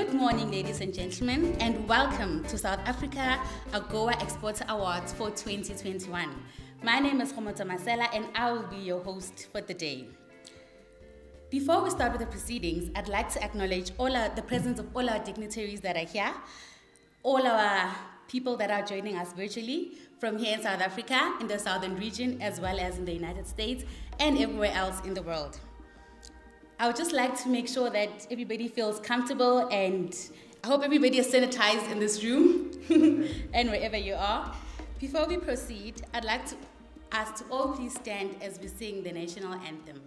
Good morning, ladies and gentlemen, and welcome to South Africa AGOA Exporter Awards for 2021. My name is Khomotso Masela, and I will be your host for the day. Before we start with the proceedings, I'd like to acknowledge the presence of all our dignitaries that are here, all our people that are joining us virtually from here in South Africa, in the southern region, as well as in the United States and everywhere else in the world. I would just like to make sure that everybody feels comfortable, and I hope everybody is sanitized in this room and wherever you are. Before we proceed, I'd like to ask to all please stand as we sing the national anthem.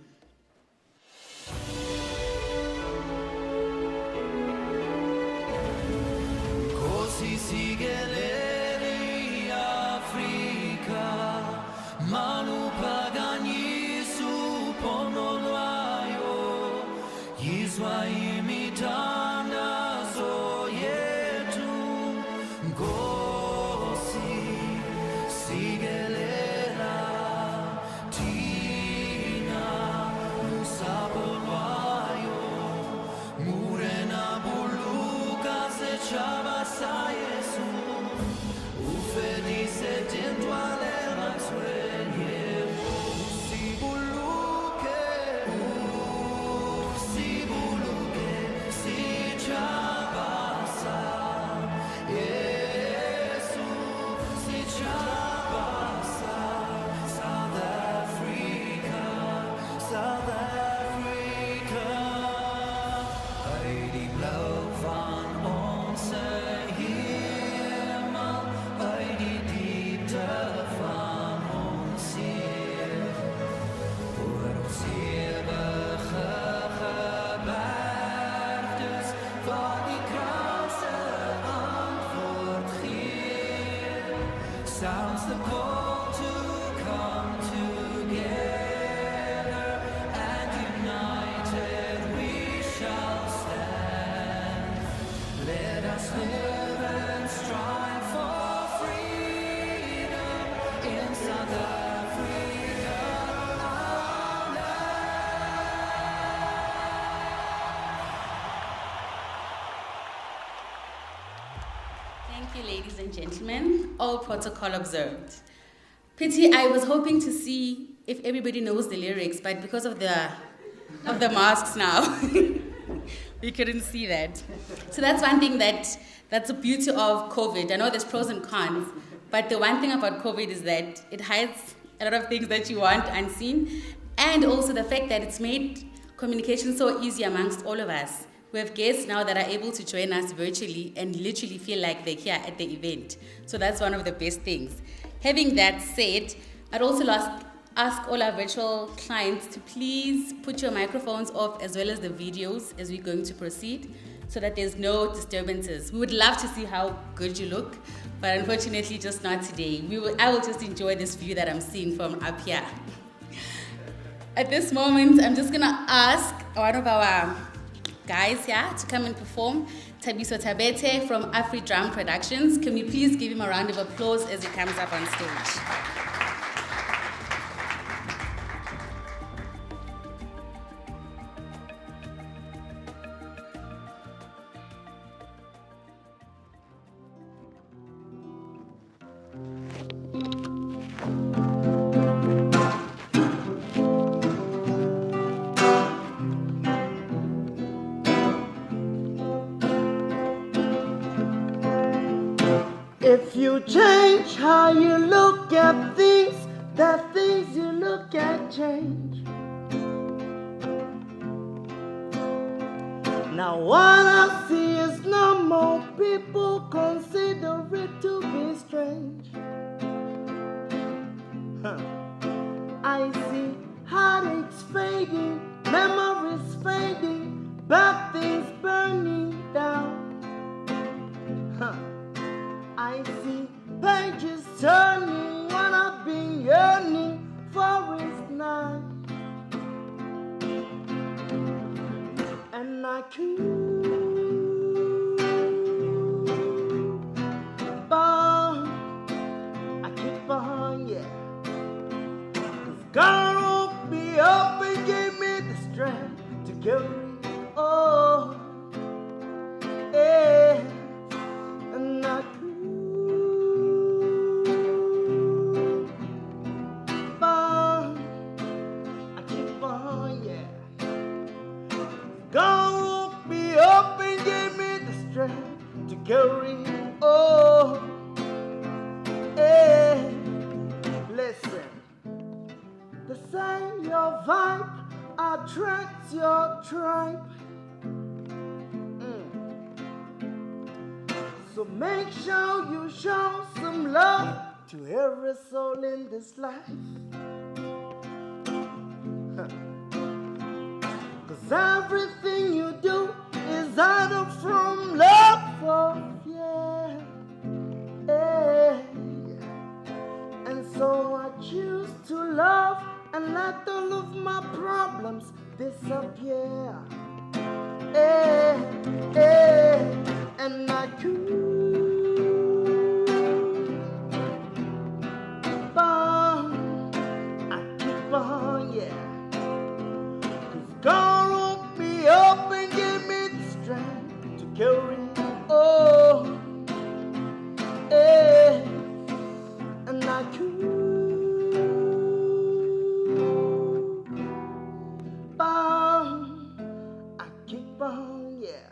Sounds the call to come together, and united we shall stand. Let us live and strive for freedom in South Africa, our land. Thank you, ladies and gentlemen. All protocol observed. Pity, I was hoping to see if everybody knows the lyrics, but because of the masks now, we couldn't see that. So that's one thing that's the beauty of COVID. I know there's pros and cons, but the one thing about COVID is that it hides a lot of things that you want unseen, and also the fact that it's made communication so easy amongst all of us. We have guests now that are able to join us virtually and literally feel like they're here at the event. So that's one of the best things. Having that said, I'd also ask all our virtual clients to please put your microphones off as well as the videos as we're going to proceed so that there's no disturbances. We would love to see how good you look, but unfortunately just not today. I will just enjoy this view that I'm seeing from up here. At this moment, I'm just gonna ask one of our guys here to come and perform, Thabiso Tabete from Afri Drum Productions. Can we please give him a round of applause as he comes up on stage? If you change how you look at things, the things you look at change. Now what I see is no more people consider it to be strange. I see heartaches fading, memories fading, bad things burning down. I see pages turning, what I've been yearning for is now. And I keep on, yeah. 'Cause God woke me up and gave me the strength to carry on. Listen, they say your vibe attracts your tribe. So make sure you show some love to every soul in this life. 'Cause everything you do is either from love or fear. And so I choose to love and let all of my problems disappear. And I keep on, yeah. 'Cause God woke me up and gave me the strength to carry on. And I keep on, yeah.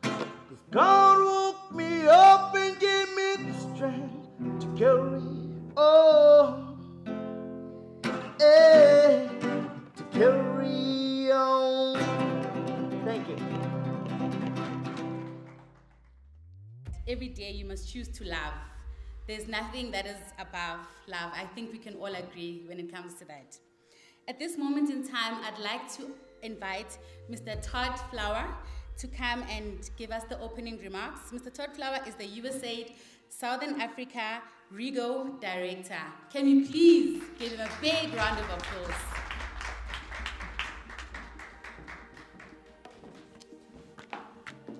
'Cause God woke me up and gave me the strength to carry on. To carry on. Thank you. Every day you must choose to love. There's nothing that is above love. I think we can all agree when it comes to that. At this moment in time, I'd like to invite Mr. Todd Flower to come and give us the opening remarks. Mr. Todd Flower is the USAID Southern Africa REGO Director. Can you please give him a big round of applause?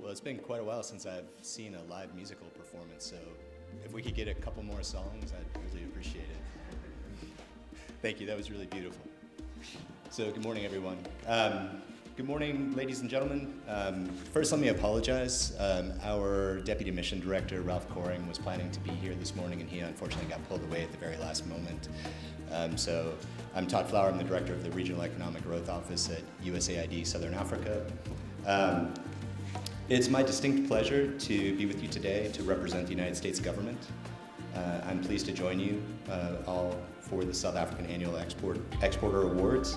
Well, it's been quite a while since I've seen a live musical performance, so if we could get a couple more songs, I'd really appreciate it. Thank you, that was really beautiful. So good morning, everyone. Good morning, ladies and gentlemen. First, let me apologize. Our Deputy Mission Director, Ralph Coring, was planning to be here this morning, and he unfortunately got pulled away at the very last moment. So I'm Todd Flower. I'm the Director of the Regional Economic Growth Office at USAID Southern Africa. It's my distinct pleasure to be with you today to represent the United States government. I'm pleased to join you all for the South African Annual Exporter Awards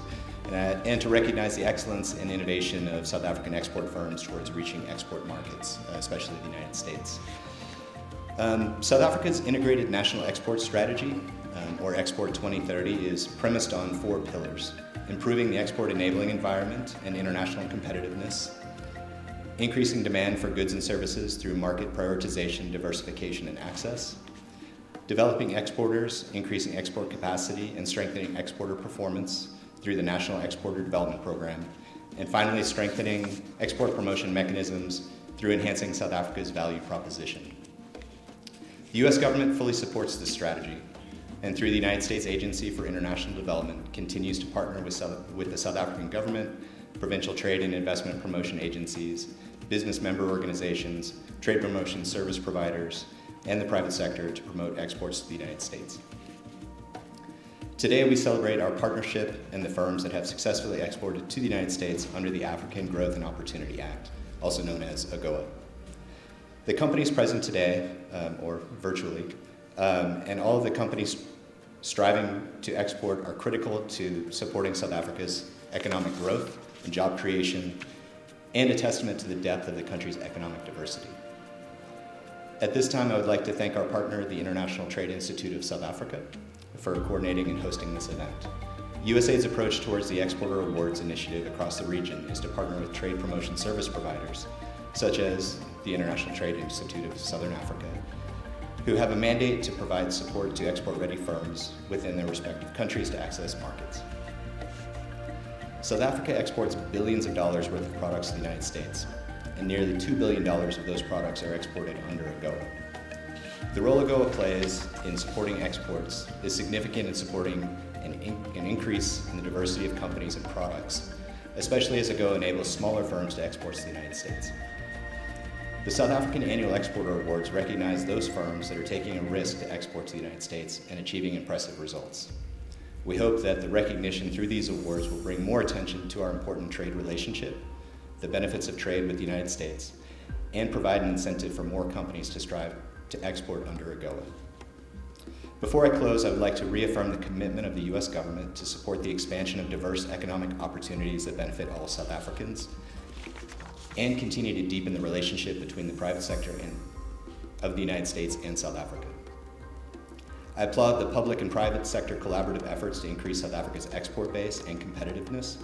and to recognize the excellence and innovation of South African export firms towards reaching export markets, especially the United States. South Africa's Integrated National Export Strategy, or Export 2030, is premised on 4 pillars: improving the export enabling environment and international competitiveness, increasing demand for goods and services through market prioritization, diversification, and access, developing exporters, increasing export capacity, and strengthening exporter performance through the National Exporter Development Program, and finally strengthening export promotion mechanisms through enhancing South Africa's value proposition. The U.S. government fully supports this strategy, and through the United States Agency for International Development continues to partner with the South African government, provincial trade and investment promotion agencies, business member organizations, trade promotion service providers, and the private sector to promote exports to the United States. Today we celebrate our partnership and the firms that have successfully exported to the United States under the African Growth and Opportunity Act, also known as AGOA. The companies present today, or virtually, and all of the companies striving to export are critical to supporting South Africa's economic growth and job creation, and a testament to the depth of the country's economic diversity. At this time, I would like to thank our partner, the International Trade Institute of South Africa, for coordinating and hosting this event. USAID's approach towards the Exporter Awards initiative across the region is to partner with trade promotion service providers, such as the International Trade Institute of Southern Africa, who have a mandate to provide support to export-ready firms within their respective countries to access markets. South Africa exports billions of dollars worth of products to the United States, and nearly $2 billion of those products are exported under AGOA. The role AGOA plays in supporting exports is significant in supporting an increase in the diversity of companies and products, especially as AGOA enables smaller firms to export to the United States. The South African Annual Exporter Awards recognize those firms that are taking a risk to export to the United States and achieving impressive results. We hope that the recognition through these awards will bring more attention to our important trade relationship, the benefits of trade with the United States, and provide an incentive for more companies to strive to export under AGOA. Before I close, I would like to reaffirm the commitment of the U.S. government to support the expansion of diverse economic opportunities that benefit all South Africans, and continue to deepen the relationship between the private sector of the United States and South Africa. I applaud the public and private sector collaborative efforts to increase South Africa's export base and competitiveness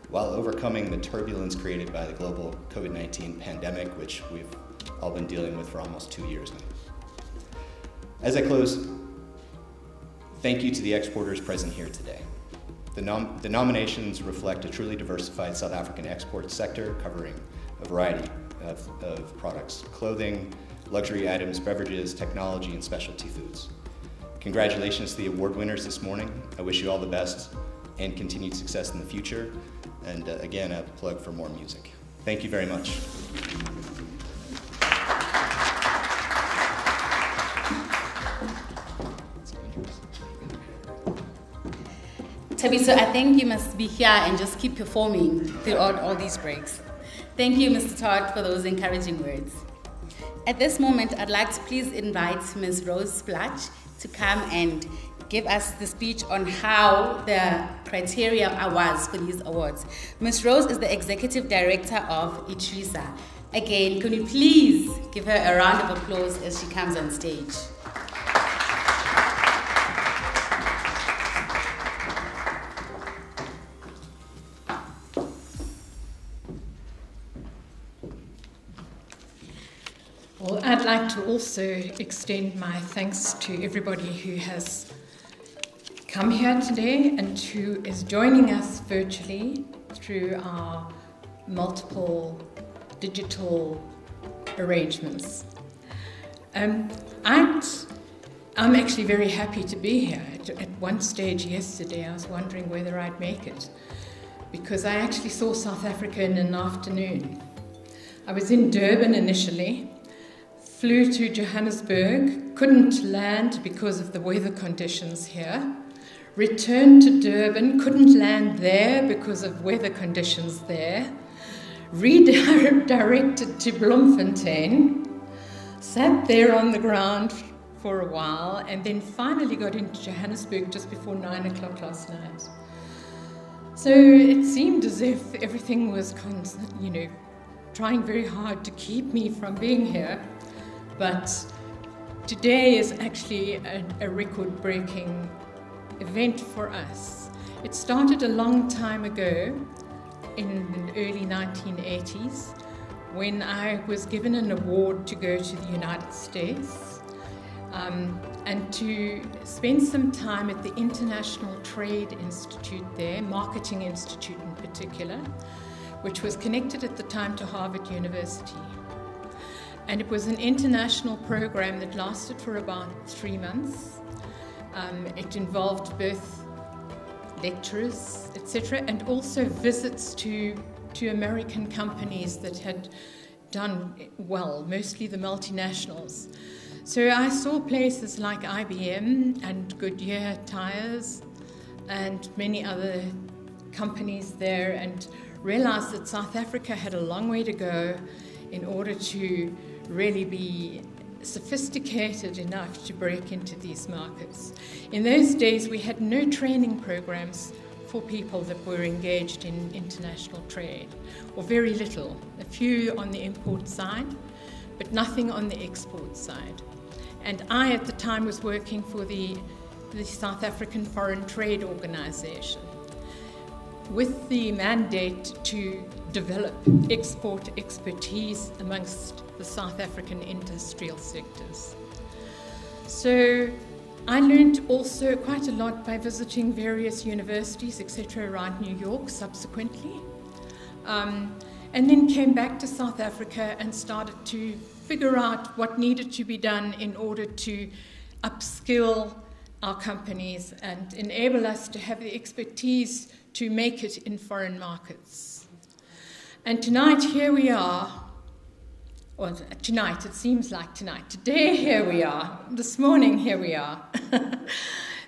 while overcoming the turbulence created by the global COVID-19 pandemic, which we've all been dealing with for almost 2 years now. As I close, thank you to the exporters present here today. The nominations reflect a truly diversified South African export sector covering a variety of products: clothing, luxury items, beverages, technology, and specialty foods. Congratulations to the award winners this morning. I wish you all the best and continued success in the future. And again, a plug for more music. Thank you very much. Tabiso, I think you must be here and just keep performing throughout all these breaks. Thank you, Mr. Todd, for those encouraging words. At this moment, I'd like to please invite Ms. Rose Splach to come and give us the speech on how the criteria was for these awards. Ms. Rose is the Executive Director of ITRISA. Again, can you please give her a round of applause as she comes on stage? Well, I'd like to also extend my thanks to everybody who has come here today and who is joining us virtually through our multiple digital arrangements. I'm actually very happy to be here. At one stage yesterday, I was wondering whether I'd make it, because I actually saw South Africa in an afternoon. I was in Durban initially, flew to Johannesburg, couldn't land because of the weather conditions here, returned to Durban, couldn't land there because of weather conditions there, redirected to Bloemfontein, sat there on the ground for a while, and then finally got into Johannesburg just before 9 o'clock last night. So it seemed as if everything was trying very hard to keep me from being here. But today is actually a record-breaking event for us. It started a long time ago, in the early 1980s, when I was given an award to go to the United States and to spend some time at the International Trade Institute there, Marketing Institute in particular, which was connected at the time to Harvard University. And it was an international program that lasted for about 3 months. It involved both lectures, etc., and also visits to American companies that had done well, mostly the multinationals. So I saw places like IBM and Goodyear Tires and many other companies there, and realized that South Africa had a long way to go in order to really be sophisticated enough to break into these markets. In those days, we had no training programs for people that were engaged in international trade, or very little. A few on the import side, but nothing on the export side. And I, at the time, was working for the South African Foreign Trade Organization, with the mandate to develop export expertise amongst the South African industrial sectors. So I learned also quite a lot by visiting various universities, etc., around New York subsequently, and then came back to South Africa and started to figure out what needed to be done in order to upskill our companies and enable us to have the expertise to make it in foreign markets. And tonight, here we are. Well, tonight, it seems like tonight. Today, here we are. This morning, here we are.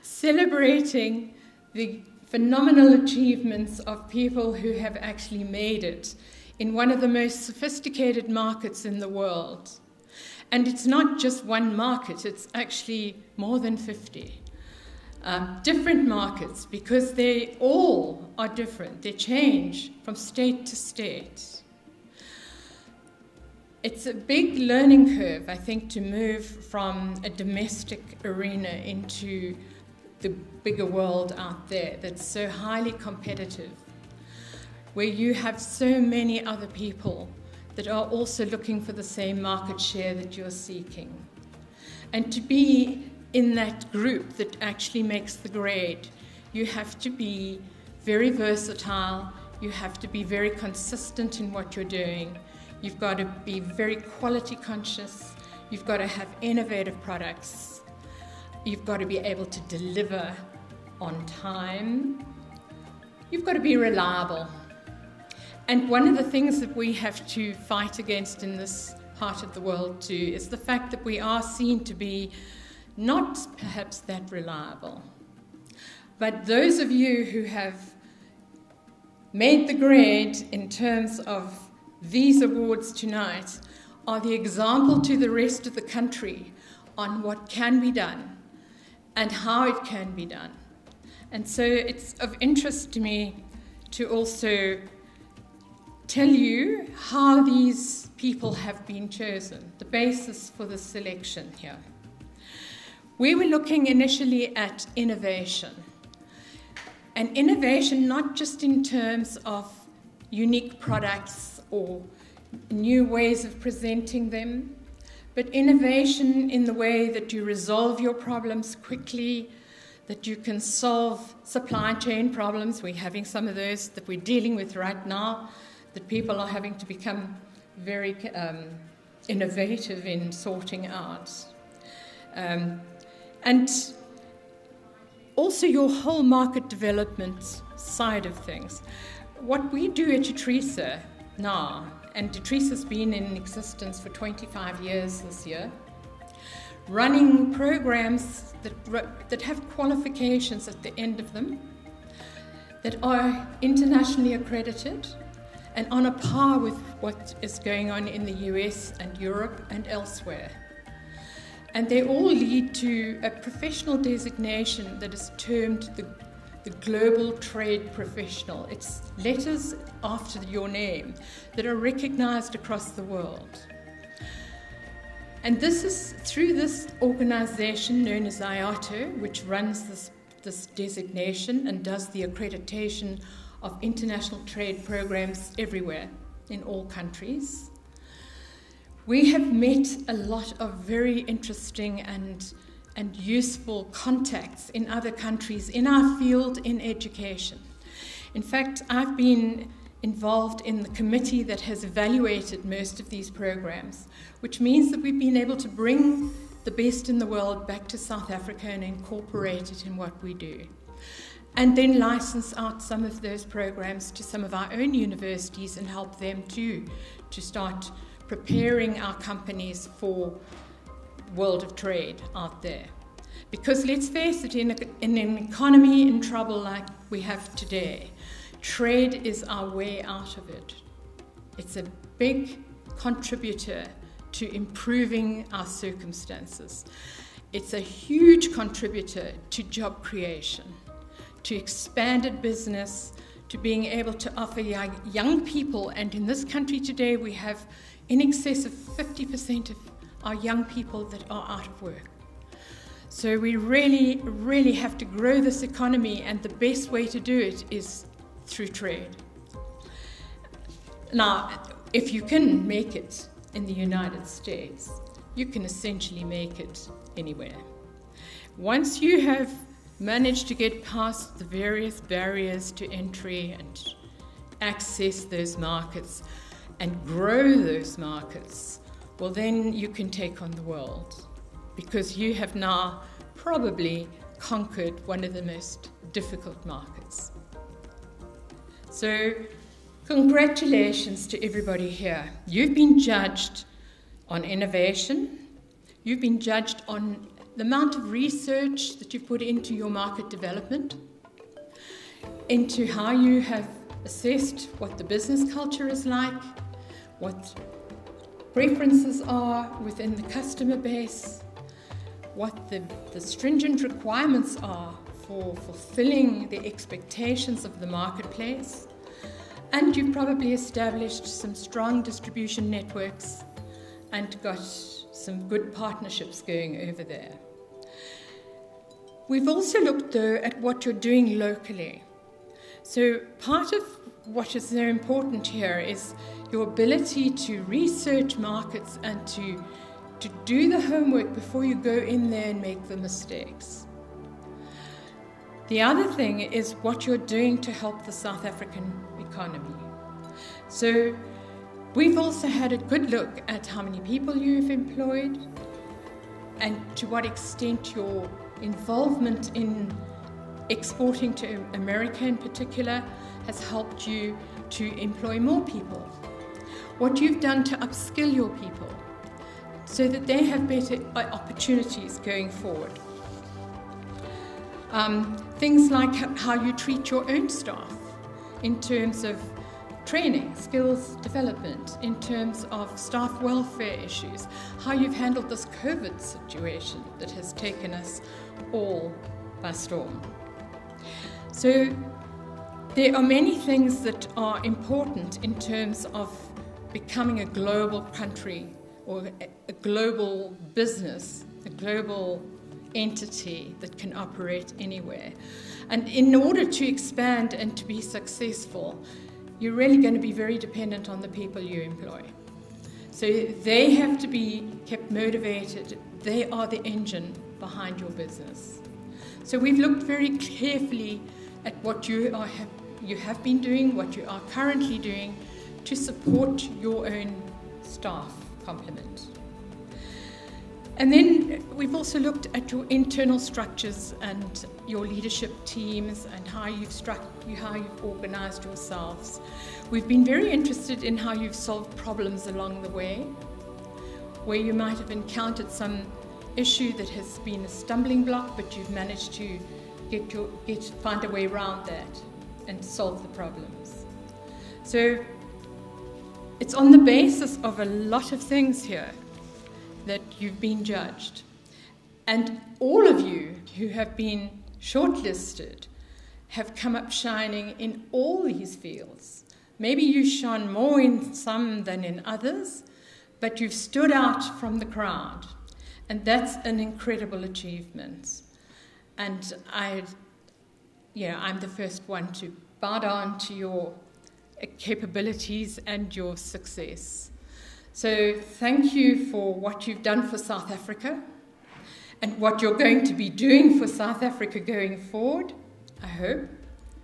Celebrating the phenomenal achievements of people who have actually made it in one of the most sophisticated markets in the world. And it's not just one market, it's actually more than 50. Different markets, because they all are different. They change from state to state. It's a big learning curve, I think, to move from a domestic arena into the bigger world out there that's so highly competitive, where you have so many other people that are also looking for the same market share that you're seeking. And to be in that group that actually makes the grade, you have to be very versatile, you have to be very consistent in what you're doing, you've got to be very quality conscious, you've got to have innovative products, you've got to be able to deliver on time, you've got to be reliable. And one of the things that we have to fight against in this part of the world too is the fact that we are seen to be not perhaps that reliable. But those of you who have made the grade in terms of these awards tonight are the example to the rest of the country on what can be done and how it can be done. And so it's of interest to me to also tell you how these people have been chosen, the basis for the selection here. We were looking initially at innovation. And innovation not just in terms of unique products or new ways of presenting them, but innovation in the way that you resolve your problems quickly, that you can solve supply chain problems. We're having some of those that we're dealing with right now, that people are having to become very innovative in sorting out. And also your whole market development side of things. What we do at Utrisa now, and Utrisa's been in existence for 25 years this year, running programs that have qualifications at the end of them, that are internationally accredited, and on a par with what is going on in the US and Europe and elsewhere. And they all lead to a professional designation that is termed the Global Trade Professional. It's letters after your name that are recognized across the world. And this is through this organization known as IATO, which runs this designation and does the accreditation of international trade programs everywhere in all countries. We have met a lot of very interesting and useful contacts in other countries in our field in education. In fact, I've been involved in the committee that has evaluated most of these programs, which means that we've been able to bring the best in the world back to South Africa and incorporate it in what we do. And then license out some of those programs to some of our own universities and help them too to start preparing our companies for world of trade out there. Because let's face it, in an economy in trouble like we have today, trade is our way out of it. It's a big contributor to improving our circumstances. It's a huge contributor to job creation, to expanded business, to being able to offer young people, and in this country today we have in excess of 50% of our young people that are out of work. So we really, really have to grow this economy, and the best way to do it is through trade. Now, if you can make it in the United States, you can essentially make it anywhere. Once you have managed to get past the various barriers to entry and access those markets and grow those markets, well, then you can take on the world, because you have now probably conquered one of the most difficult markets. So, congratulations to everybody here. You've been judged on innovation, you've been judged on the amount of research that you've put into your market development, into how you have assessed what the business culture is like, what preferences are within the customer base, what the stringent requirements are for fulfilling the expectations of the marketplace, and you've probably established some strong distribution networks and got some good partnerships going over there. We've also looked, though, at what you're doing locally. So part of what is so important here is your ability to research markets and to do the homework before you go in there and make the mistakes. The other thing is what you're doing to help the South African economy. So we've also had a good look at how many people you've employed and to what extent your involvement in exporting to America in particular has helped you to employ more people. What you've done to upskill your people so that they have better opportunities going forward. Things like how you treat your own staff in terms of training, skills development, in terms of staff welfare issues, how you've handled this COVID situation that has taken us all by storm. So there are many things that are important in terms of becoming a global country or a global business, a global entity that can operate anywhere. And in order to expand and to be successful, you're really going to be very dependent on the people you employ. So they have to be kept motivated. They are the engine behind your business. So we've looked very carefully at what you have been doing, what you are currently doing to support your own staff complement. And then we've also looked at your internal structures and your leadership teams and how you've organized yourselves. We've been very interested in how you've solved problems along the way, where you might have encountered some issue that has been a stumbling block, but you've managed to find a way around that and solve the problems. So it's on the basis of a lot of things here that you've been judged. And all of you who have been shortlisted have come up shining in all these fields. Maybe you shone more in some than in others, but you've stood out from the crowd. And that's an incredible achievement. And I'm the first one to bow down to your capabilities and your success. So thank you for what you've done for South Africa and what you're going to be doing for South Africa going forward, I hope.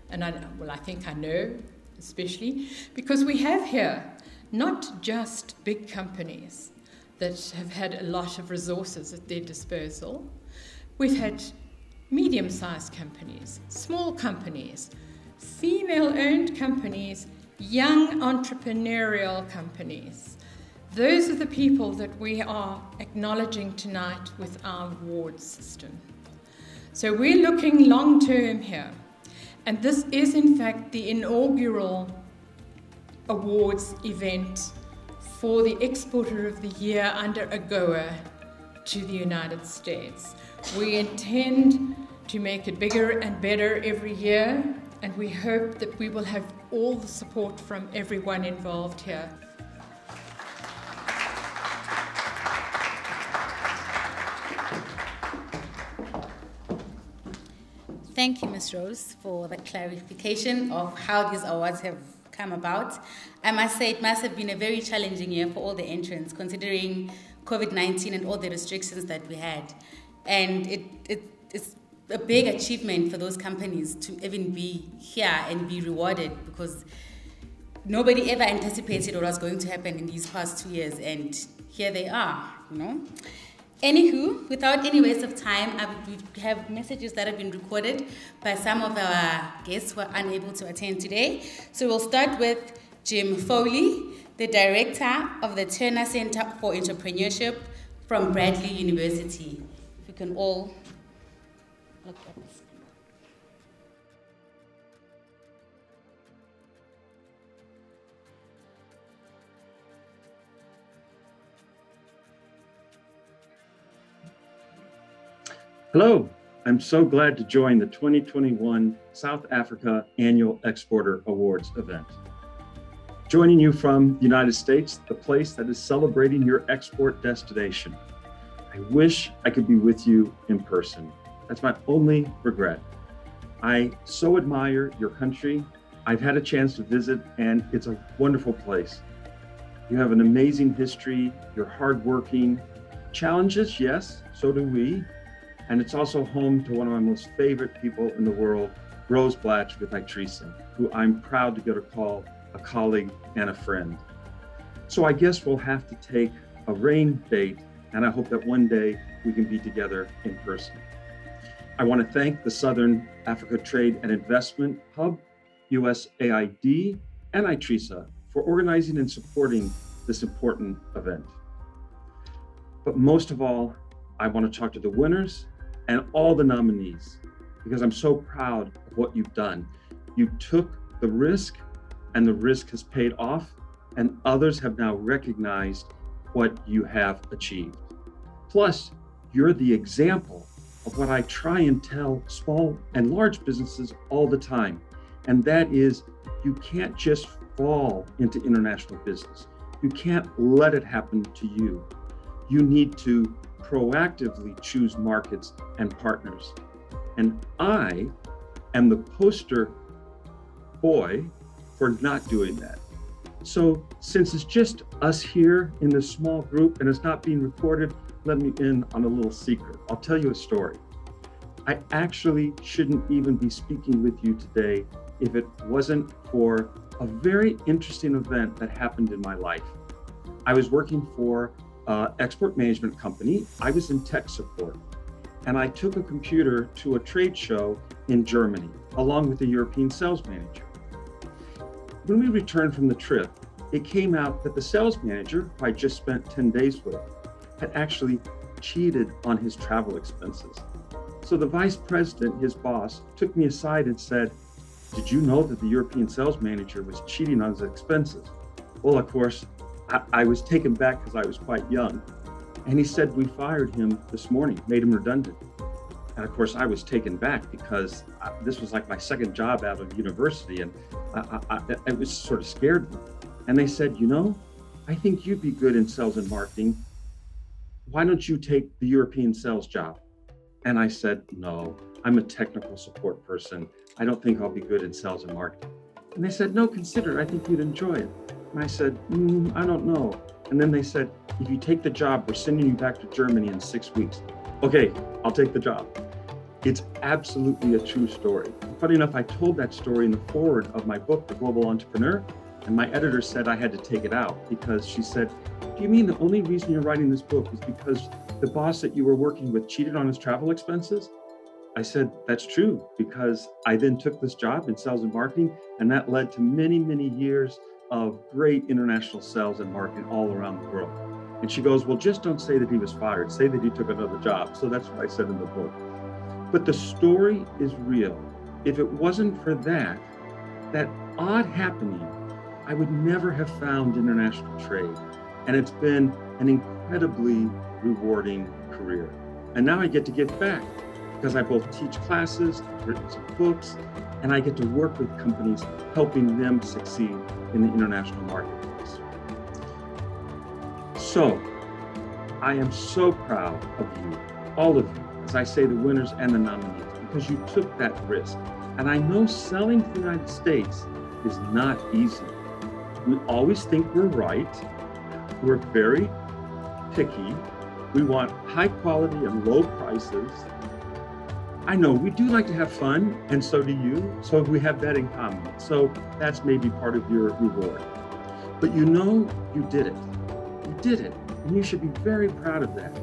And I think I know, especially, because we have here not just big companies that have had a lot of resources at their disposal. We've had medium-sized companies, small companies, female-owned companies, young entrepreneurial companies. Those are the people that we are acknowledging tonight with our award system. So we're looking long-term here. And this is, in fact, the inaugural awards event for the Exporter of the Year under AGOA to the United States. We intend to make it bigger and better every year, and we hope that we will have all the support from everyone involved here. Thank you, Ms. Rose, for the clarification of how these awards have come about. I must say it must have been a very challenging year for all the entrants, considering COVID-19 and all the restrictions that we had. And it's a big achievement for those companies to even be here and be rewarded, because nobody ever anticipated what was going to happen in these past 2 years, and here they are, you know. Anywho, without any waste of time, we have messages that have been recorded by some of our guests who are unable to attend today. So we'll start with Jim Foley, the director of the Turner Center for Entrepreneurship from Bradley University. If you can all look at this. Hello, I'm so glad to join the 2021 South Africa Annual Exporter Awards event. Joining you from the United States, the place that is celebrating your export destination. I wish I could be with you in person. That's my only regret. I so admire your country. I've had a chance to visit and it's a wonderful place. You have an amazing history, you're hardworking. Challenges, yes, so do we. And it's also home to one of my most favorite people in the world, Rose Blatch with Itrisa, who I'm proud to get to call a colleague and a friend. So I guess we'll have to take a rain date, and I hope that one day we can be together in person. I want to thank the Southern Africa Trade and Investment Hub, USAID, and Itrisa for organizing and supporting this important event. But most of all, I want to talk to the winners and all the nominees, because I'm so proud of what you've done. You took the risk and the risk has paid off, and others have now recognized what you have achieved. Plus, you're the example of what I try and tell small and large businesses all the time, and that is you can't just fall into international business. You can't let it happen to you. You need to proactively choose markets and partners. And I am the poster boy for not doing that. So since it's just us here in this small group and it's not being recorded, let me in on a little secret. I'll tell you a story. I actually shouldn't even be speaking with you today if it wasn't for a very interesting event that happened in my life. I was working for export management company. I was in tech support, and I took a computer to a trade show in Germany, along with the European sales manager. When we returned from the trip, it came out that the sales manager, who I just spent 10 days with, had actually cheated on his travel expenses. So the vice president, his boss, took me aside and said, "Did you know that the European sales manager was cheating on his expenses?" Well, of course, I was taken back because I was quite young. And he said, "We fired him this morning, made him redundant." And of course, I was taken back because this was like my second job out of university, and it was sort of scared me. And they said, "You know, I think you'd be good in sales and marketing. Why don't you take the European sales job?" And I said, "No, I'm a technical support person. I don't think I'll be good in sales and marketing." And they said, "No, consider it. I think you'd enjoy it." And I said, "I don't know." And then they said, "If you take the job, we're sending you back to Germany in 6 weeks." Okay, I'll take the job. It's absolutely a true story. Funny enough, I told that story in the foreword of my book, The Global Entrepreneur, and my editor said I had to take it out because she said, "Do you mean the only reason you're writing this book is because the boss that you were working with cheated on his travel expenses?" I said, "That's true, because I then took this job in sales and marketing, and that led to many, many years of great international sales and marketing all around the world." And she goes, "Well, just don't say that he was fired. Say that he took another job." So that's what I said in the book. But the story is real. If it wasn't for that odd happening, I would never have found international trade. And it's been an incredibly rewarding career. And now I get to give back because I both teach classes, I've written some books, and I get to work with companies, helping them succeed in the international marketplace. So I am so proud of you, all of you, as I say, the winners and the nominees, because you took that risk. And I know selling to the United States is not easy. We always think we're right. We're very picky. We want high quality and low prices. I know we do like to have fun, and so do you. So we have that in common. So that's maybe part of your reward. But you know you did it. You did it, and you should be very proud of that.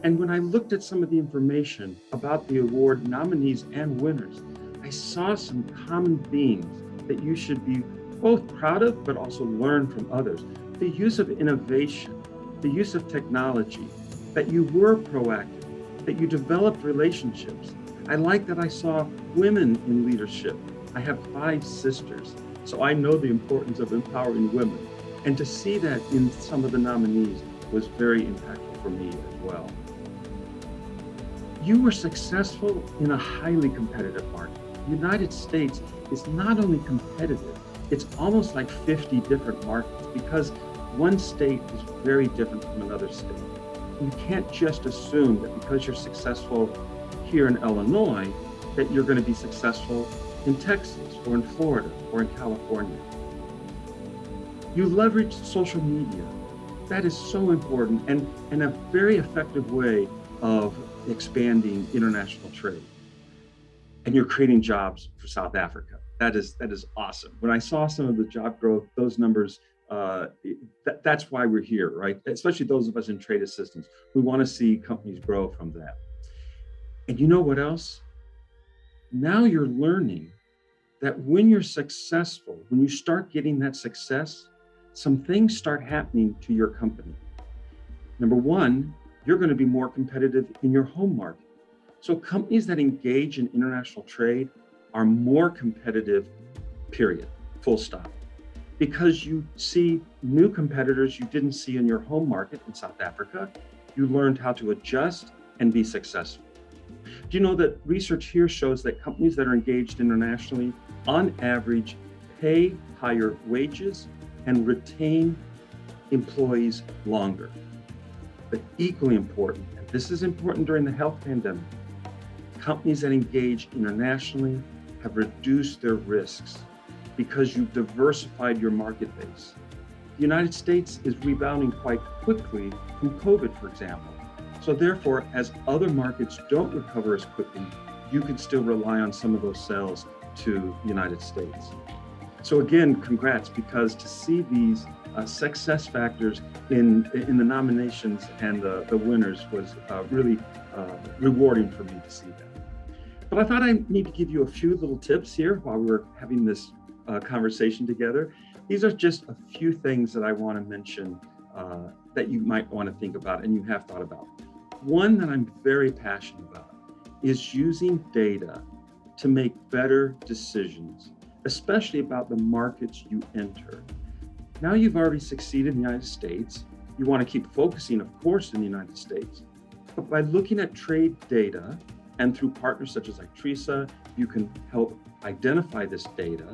And when I looked at some of the information about the award nominees and winners, I saw some common themes that you should be both proud of, but also learn from others. The use of innovation, the use of technology, that you were proactive, that you developed relationships. I like that I saw women in leadership. I have 5 sisters, so I know the importance of empowering women. And to see that in some of the nominees was very impactful for me as well. You were successful in a highly competitive market. The United States is not only competitive, it's almost like 50 different markets because one state is very different from another state. You can't just assume that because you're successful here in Illinois, that you're going to be successful in Texas or in Florida or in California. You leverage social media. That is so important and a very effective way of expanding international trade. And you're creating jobs for South Africa. That is awesome. When I saw some of the job growth, those numbers, that's why we're here, right? Especially those of us in trade assistance. We want to see companies grow from that. And you know what else? Now you're learning that when you're successful, when you start getting that success, some things start happening to your company. Number one, you're going to be more competitive in your home market. So companies that engage in international trade are more competitive, period, full stop. Because you see new competitors you didn't see in your home market in South Africa, you learned how to adjust and be successful. Do you know that research here shows that companies that are engaged internationally, on average, pay higher wages and retain employees longer? But equally important, and this is important during the health pandemic, companies that engage internationally have reduced their risks because you've diversified your market base. The United States is rebounding quite quickly from COVID, for example. So therefore, as other markets don't recover as quickly, you can still rely on some of those sales to the United States. So again, congrats, because to see these success factors in the nominations and the winners was really rewarding for me to see that. But I thought I need to give you a few little tips here while we're having this conversation together. These are just a few things that I want to mention that you might want to think about and you have thought about. One that I'm very passionate about is using data to make better decisions, especially about the markets you enter. Now you've already succeeded in the United States. You want to keep focusing, of course, in the United States. But by looking at trade data and through partners such as ITRISA, you can help identify this data.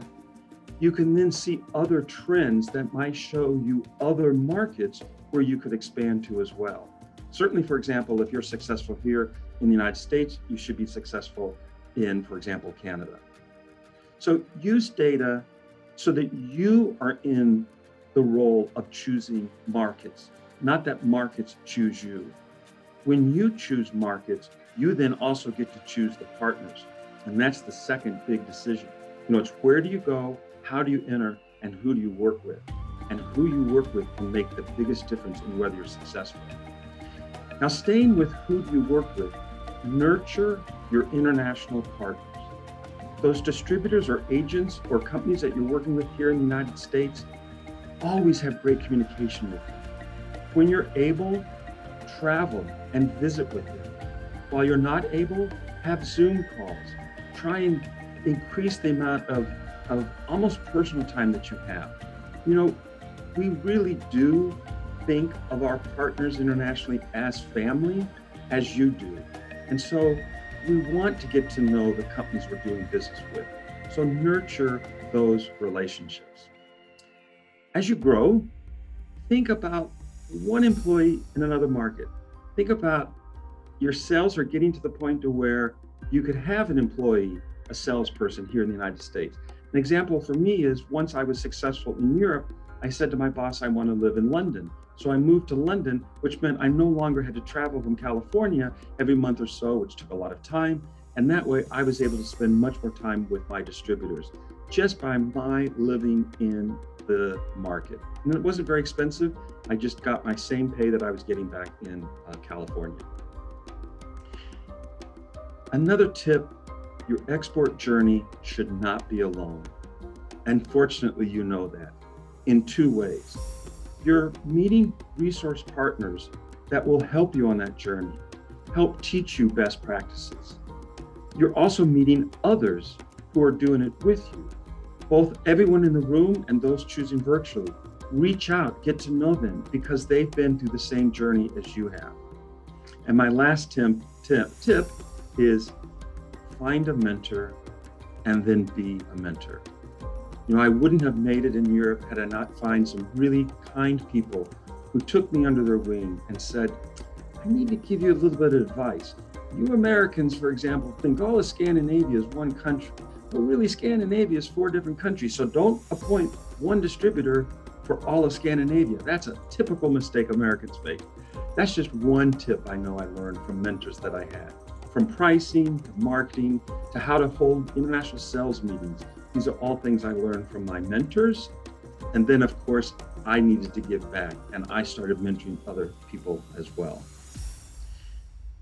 You can then see other trends that might show you other markets where you could expand to as well. Certainly, for example, if you're successful here in the United States, you should be successful in, for example, Canada. So use data so that you are in the role of choosing markets, not that markets choose you. When you choose markets, you then also get to choose the partners. And that's the second big decision. It's where do you go, how do you enter, and who do you work with? And who you work with can make the biggest difference in whether you're successful. Now, staying with who do you work with, nurture your international partners. Those distributors or agents or companies that you're working with here in the United States, always have great communication with them. When you're able, travel and visit with them. While you're not able, have Zoom calls. Try and increase the amount of almost personal time that you have. We really do think of our partners internationally as family, as you do. And so we want to get to know the companies we're doing business with. So nurture those relationships. As you grow, think about one employee in another market. Think about your sales are getting to the point to where you could have an employee, a salesperson here in the United States. An example for me is once I was successful in Europe, I said to my boss, I want to live in London. So I moved to London, which meant I no longer had to travel from California every month or so, which took a lot of time. And that way I was able to spend much more time with my distributors just by my living in the market. And it wasn't very expensive. I just got my same pay that I was getting back in California. Another tip, your export journey should not be alone. And fortunately, you know that in two ways. You're meeting resource partners that will help you on that journey, help teach you best practices. You're also meeting others who are doing it with you, both everyone in the room and those choosing virtually. Reach out, get to know them because they've been through the same journey as you have. And my last tip tip is find a mentor and then be a mentor. You know, I wouldn't have made it in Europe had I not found some really kind people who took me under their wing and said, I need to give you a little bit of advice. You Americans, for example, think all of Scandinavia is one country. But really, Scandinavia is 4 different countries. So don't appoint one distributor for all of Scandinavia. That's a typical mistake Americans make. That's just one tip I know I learned from mentors that I had. From pricing to marketing to how to hold international sales meetings. These are all things I learned from my mentors. And then, of course, I needed to give back, and I started mentoring other people as well.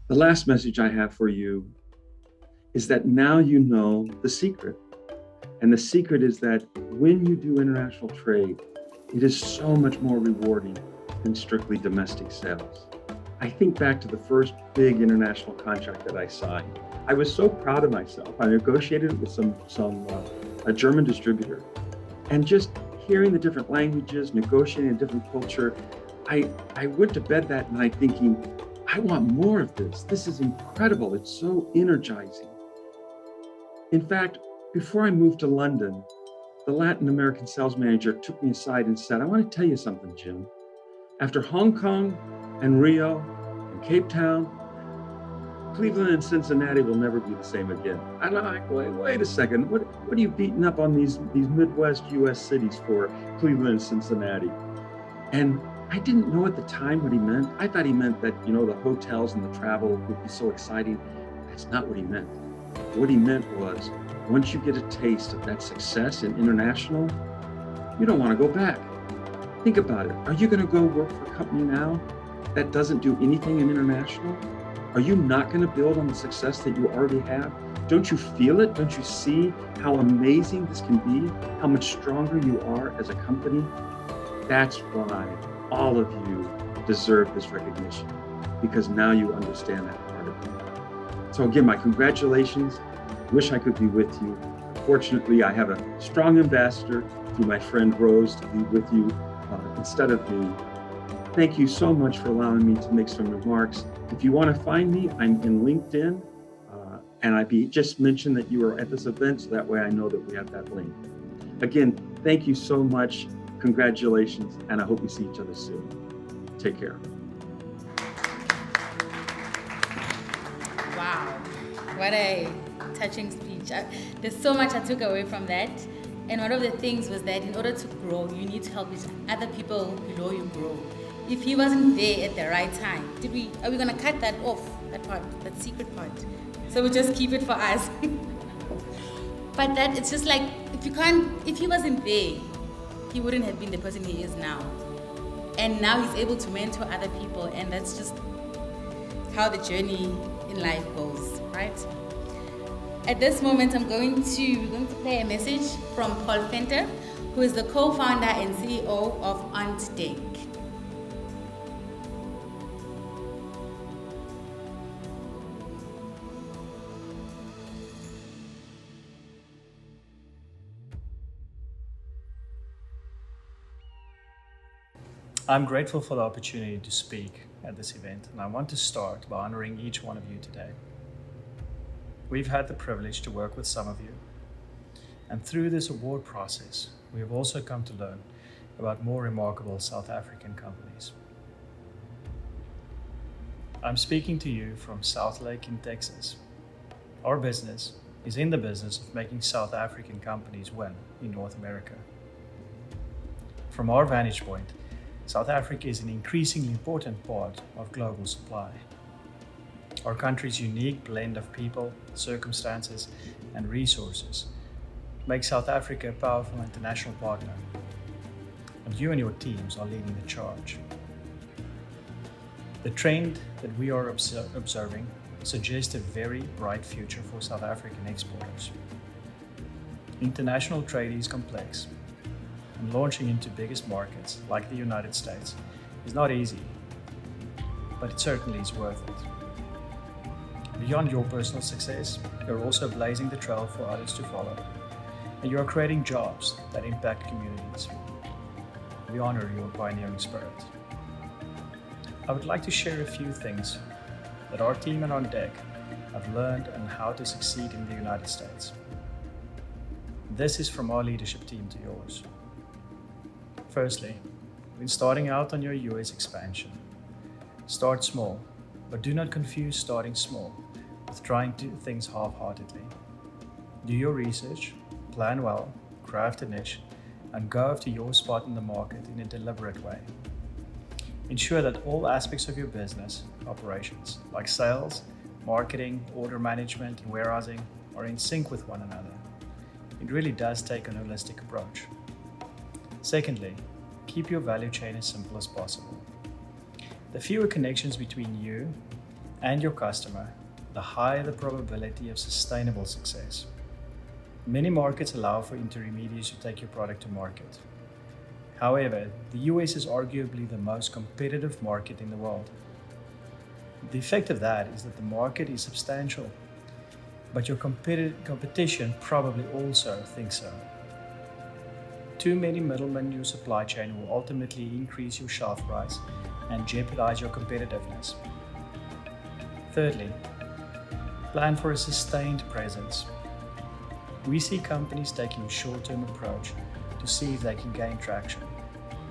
The last message I have for you is that now you know the secret. And the secret is that when you do international trade, it is so much more rewarding than strictly domestic sales. I think back to the first big international contract that I signed. I was so proud of myself. I negotiated it with a German distributor, and just hearing the different languages, negotiating a different culture, I went to bed that night thinking, I want more of this. This is incredible. It's so energizing. In fact, before I moved to London, the Latin American sales manager took me aside and said, I want to tell you something, Jim. After Hong Kong and Rio and Cape Town, Cleveland and Cincinnati will never be the same again. And I'm like, wait a second. What are you beating up on these Midwest US cities for, Cleveland and Cincinnati? And I didn't know at the time what he meant. I thought he meant that, you know, the hotels and the travel would be so exciting. That's not what he meant. What he meant was, once you get a taste of that success in international, you don't want to go back. Think about it. Are you going to go work for a company now that doesn't do anything in international? Are you not going to build on the success that you already have? Don't you feel it? Don't you see how amazing this can be? How much stronger you are as a company? That's why all of you deserve this recognition, because now you understand that part of it. So again, my congratulations. Wish I could be with you. Fortunately, I have a strong ambassador through my friend Rose to be with you instead of me. Thank you so much for allowing me to make some remarks. If you want to find me, I'm in LinkedIn, and just mention that you are at this event, so that way I know that we have that link. Again, thank you so much. Congratulations, and I hope we see each other soon. Take care. Wow, what a touching speech. There's so much I took away from that. And one of the things was that in order to grow, you need to help other people below you grow. If he wasn't there at the right time, are we gonna cut that off, that part, that secret part? So we just keep it for us. But that, it's just like, if he wasn't there, he wouldn't have been the person he is now. And now he's able to mentor other people, and that's just how the journey in life goes, right? At this moment, we're going to play a message from Paul Fenter, who is the co-founder and CEO of OntDeck. I'm grateful for the opportunity to speak at this event, and I want to start by honoring each one of you today. We've had the privilege to work with some of you, and through this award process, we have also come to learn about more remarkable South African companies. I'm speaking to you from South Lake in Texas. Our business is in the business of making South African companies win in North America. From our vantage point, South Africa is an increasingly important part of global supply. Our country's unique blend of people, circumstances, and resources makes South Africa a powerful international partner. And you and your teams are leading the charge. The trend that we are observing suggests a very bright future for South African exporters. International trade is complex, and launching into biggest markets like the United States is not easy, but it certainly is worth it. Beyond your personal success, you're also blazing the trail for others to follow, and you are creating jobs that impact communities. We honor your pioneering spirit. I would like to share a few things that our team and on deck have learned on how to succeed in the United States. This is from our leadership team to yours. Firstly, when starting out on your US expansion, start small, but do not confuse starting small with trying to do things half-heartedly. Do your research, plan well, craft a niche, and go after your spot in the market in a deliberate way. Ensure that all aspects of your business operations, like sales, marketing, order management, and warehousing, are in sync with one another. It really does take an holistic approach. Secondly, keep your value chain as simple as possible. The fewer connections between you and your customer, the higher the probability of sustainable success. Many markets allow for intermediaries to take your product to market. However, the US is arguably the most competitive market in the world. The effect of that is that the market is substantial, but your competition probably also thinks so. Too many middlemen in your supply chain will ultimately increase your shelf price and jeopardize your competitiveness. Thirdly, plan for a sustained presence. We see companies taking a short-term approach to see if they can gain traction.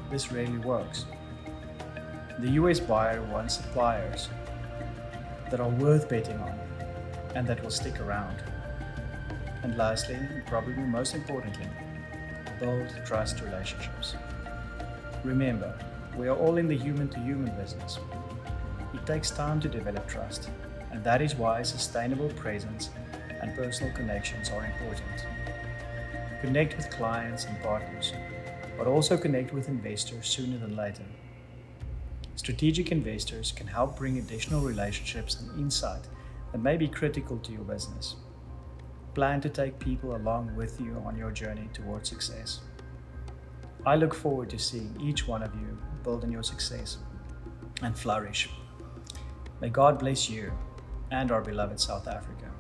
This rarely works. The US buyer wants suppliers that are worth betting on and that will stick around. And lastly, and probably most importantly, build trust relationships. Remember, we are all in the human-to-human business. It takes time to develop trust, and that is why sustainable presence and personal connections are important. Connect with clients and partners, but also connect with investors sooner than later. Strategic investors can help bring additional relationships and insight that may be critical to your business. Plan to take people along with you on your journey towards success. I look forward to seeing each one of you build on your success and flourish. May God bless you and our beloved South Africa.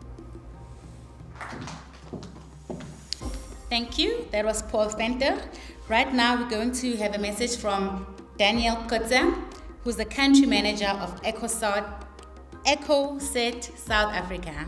Thank you. That was Paul Venter. Right now, we're going to have a message from Daniel Kotze, who's the country manager of EcoSet South Africa.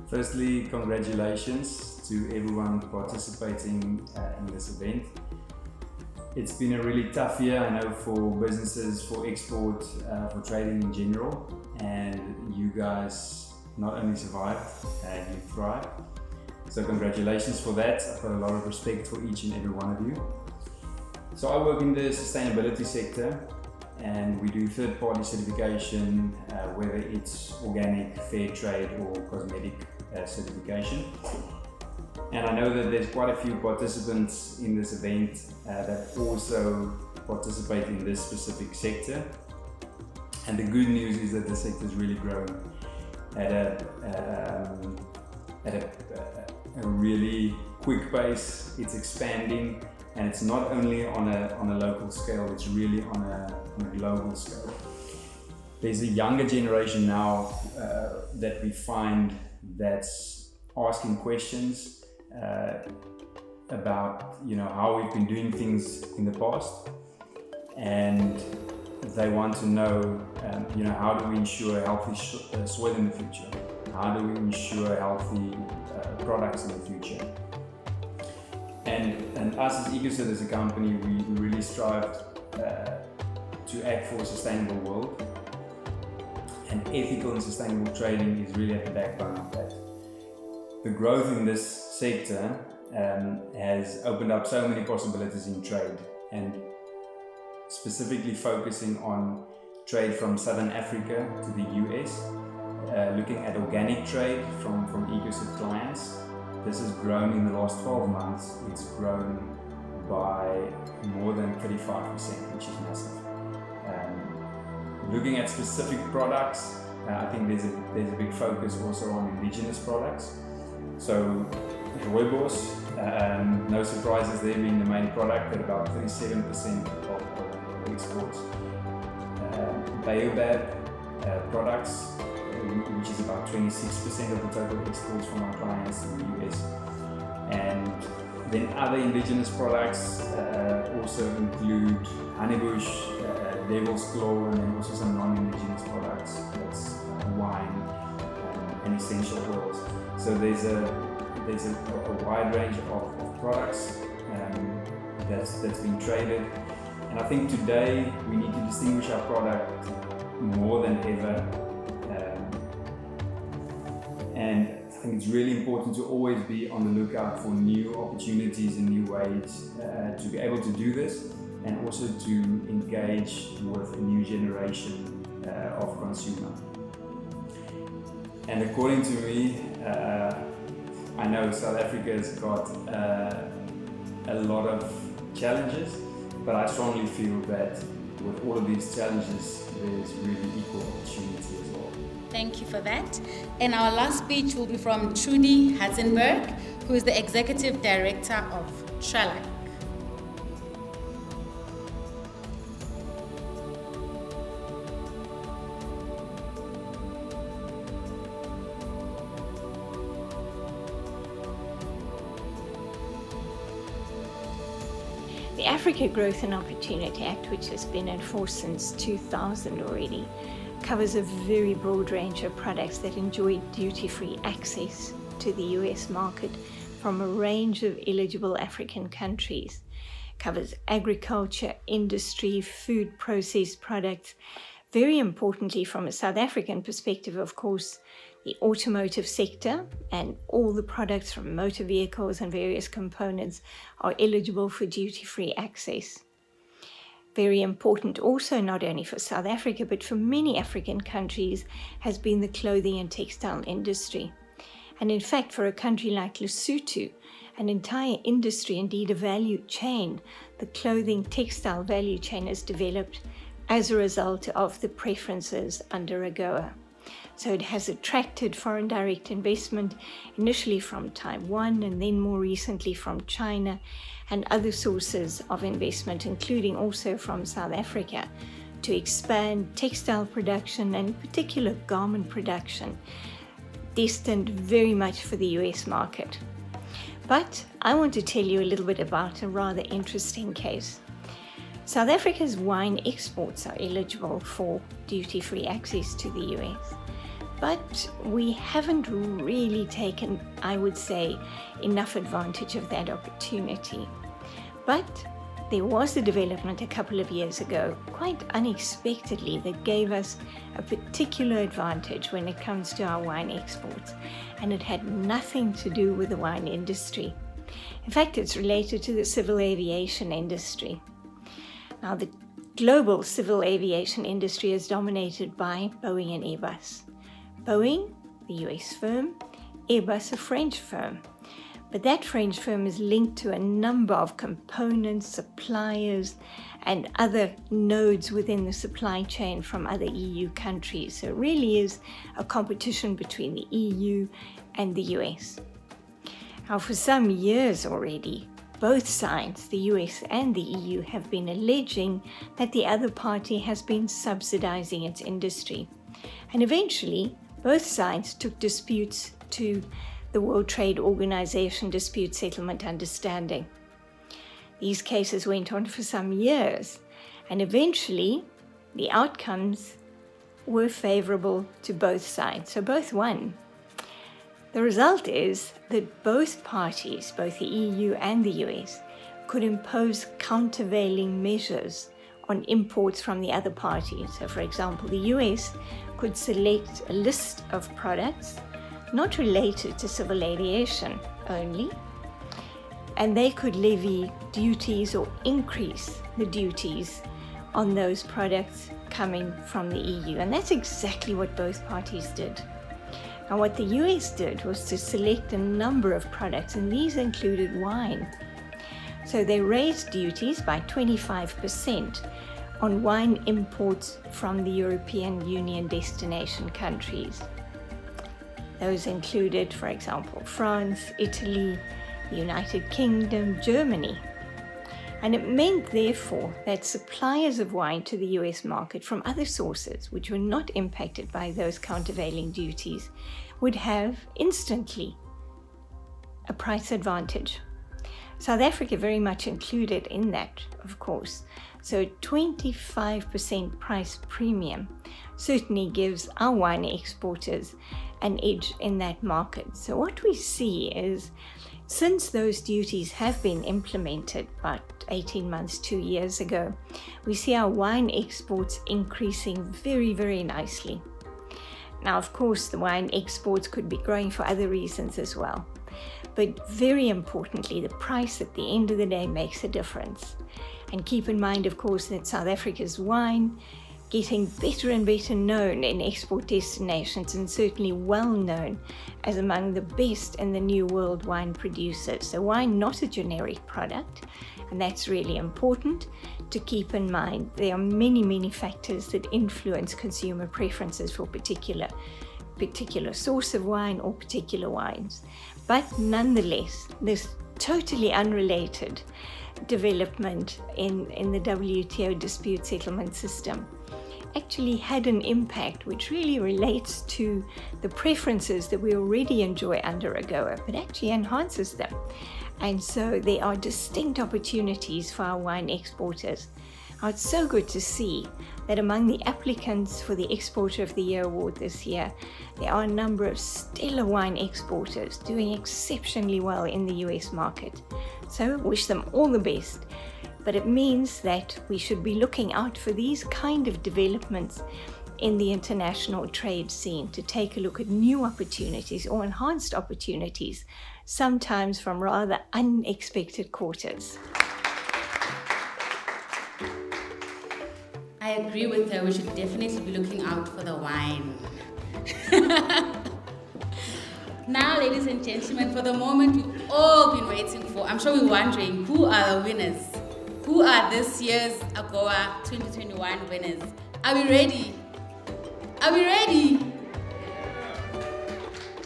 Firstly, congratulations to everyone participating in this event. It's been a really tough year, I know, for businesses, for export, for trading in general, and you guys not only survived, you thrived. So congratulations for that. I've got a lot of respect for each and every one of you. So I work in the sustainability sector, and we do third-party certification, whether it's organic, fair trade or cosmetic certification. And I know that there's quite a few participants in this event that also participate in this specific sector. And the good news is that the sector is really growing at a really quick pace. It's expanding, and it's not only on a local scale, it's really on a global scale. There's a younger generation now that we find that's asking questions about how we've been doing things in the past, and they want to know how do we ensure healthy soil in the future, how do we ensure healthy products in the future. And us as EcoSet as a company, we really strive to act for a sustainable world, and ethical and sustainable trading is really at the backbone of that. The growth in this sector has opened up so many possibilities in trade, and specifically focusing on trade from Southern Africa to the US, looking at organic trade from EcoSet clients. This has grown in the last 12 months. It's grown by more than 35%, which is massive. Looking at specific products, I think there's a big focus also on indigenous products. So rooibos, no surprises there being the main product at about 37% of exports. Baobab, products, which is about 26% of the total exports from our clients in the US. And then other indigenous products also include honeybush, devil's claw, and then also some non-indigenous products, that's wine and essential oils. So there's a wide range of products that's been traded. And I think today we need to distinguish our product more than ever. And I think it's really important to always be on the lookout for new opportunities and new ways to be able to do this, and also to engage with a new generation of consumer. And according to me, I know South Africa has got a lot of challenges, but I strongly feel that with all of these challenges, there's really equal opportunity as well. Thank you for that. And our last speech will be from Trudy Hatzenberg, who is the Executive Director of Trelac. The Africa Growth and Opportunity Act, which has been in force since 2000 already, covers a very broad range of products that enjoy duty-free access to the US market from a range of eligible African countries. It covers agriculture, industry, food processed products. Very importantly, from a South African perspective, of course, the automotive sector and all the products from motor vehicles and various components are eligible for duty-free access. Very important also, not only for South Africa, but for many African countries, has been the clothing and textile industry. And in fact, for a country like Lesotho, an entire industry, indeed a value chain, the clothing textile value chain has developed as a result of the preferences under AGOA. So it has attracted foreign direct investment, initially from Taiwan and then more recently from China and other sources of investment, including also from South Africa, to expand textile production and in particular garment production, destined very much for the US market. But I want to tell you a little bit about a rather interesting case. South Africa's wine exports are eligible for duty-free access to the US. But we haven't really taken, I would say, enough advantage of that opportunity. But there was a development a couple of years ago, quite unexpectedly, that gave us a particular advantage when it comes to our wine exports. And it had nothing to do with the wine industry. In fact, it's related to the civil aviation industry. Now, the global civil aviation industry is dominated by Boeing and Airbus. Boeing, the US firm, Airbus, a French firm. But that French firm is linked to a number of components, suppliers, and other nodes within the supply chain from other EU countries. So it really is a competition between the EU and the US. Now, for some years already, both sides, the US and the EU, have been alleging that the other party has been subsidizing its industry. And eventually, both sides took disputes to the World Trade Organization Dispute Settlement Understanding. These cases went on for some years, and eventually the outcomes were favorable to both sides, so both won. The result is that both parties, both the EU and the US, could impose countervailing measures on imports from the other party. So, for example, the US could select a list of products not related to civil aviation only, and they could levy duties or increase the duties on those products coming from the EU. And that's exactly what both parties did. Now, what the US did was to select a number of products, and these included wine. So they raised duties by 25% on wine imports from the European Union destination countries. Those included, for example, France, Italy, the United Kingdom, Germany. And it meant, therefore, that suppliers of wine to the US market from other sources, which were not impacted by those countervailing duties, would have instantly a price advantage. South Africa very much included in that, of course. So 25% price premium certainly gives our wine exporters an edge in that market. So what we see is, since those duties have been implemented about 18 months, 2 years ago, we see our wine exports increasing very, very nicely. Now, of course, the wine exports could be growing for other reasons as well. But very importantly, the price at the end of the day makes a difference. And keep in mind, of course, that South Africa's wine getting better and better known in export destinations, and certainly well known as among the best in the New World wine producers. So wine, not a generic product, and that's really important to keep in mind. There are many, many factors that influence consumer preferences for particular source of wine or particular wines. But nonetheless, this totally unrelated development in the WTO dispute settlement system actually had an impact which really relates to the preferences that we already enjoy under AGOA, but actually enhances them. And so there are distinct opportunities for our wine exporters. Now, it's so good to see that among the applicants for the Exporter of the Year award this year, there are a number of stellar wine exporters doing exceptionally well in the US market. So wish them all the best. But it means that we should be looking out for these kind of developments in the international trade scene, to take a look at new opportunities or enhanced opportunities, sometimes from rather unexpected quarters. I agree with her. We should definitely be looking out for the wine. Now, ladies and gentlemen, for the moment we've all been waiting for, I'm sure we're wondering, who are the winners? Who are this year's AGOA 2021 winners? Are we ready? Are we ready?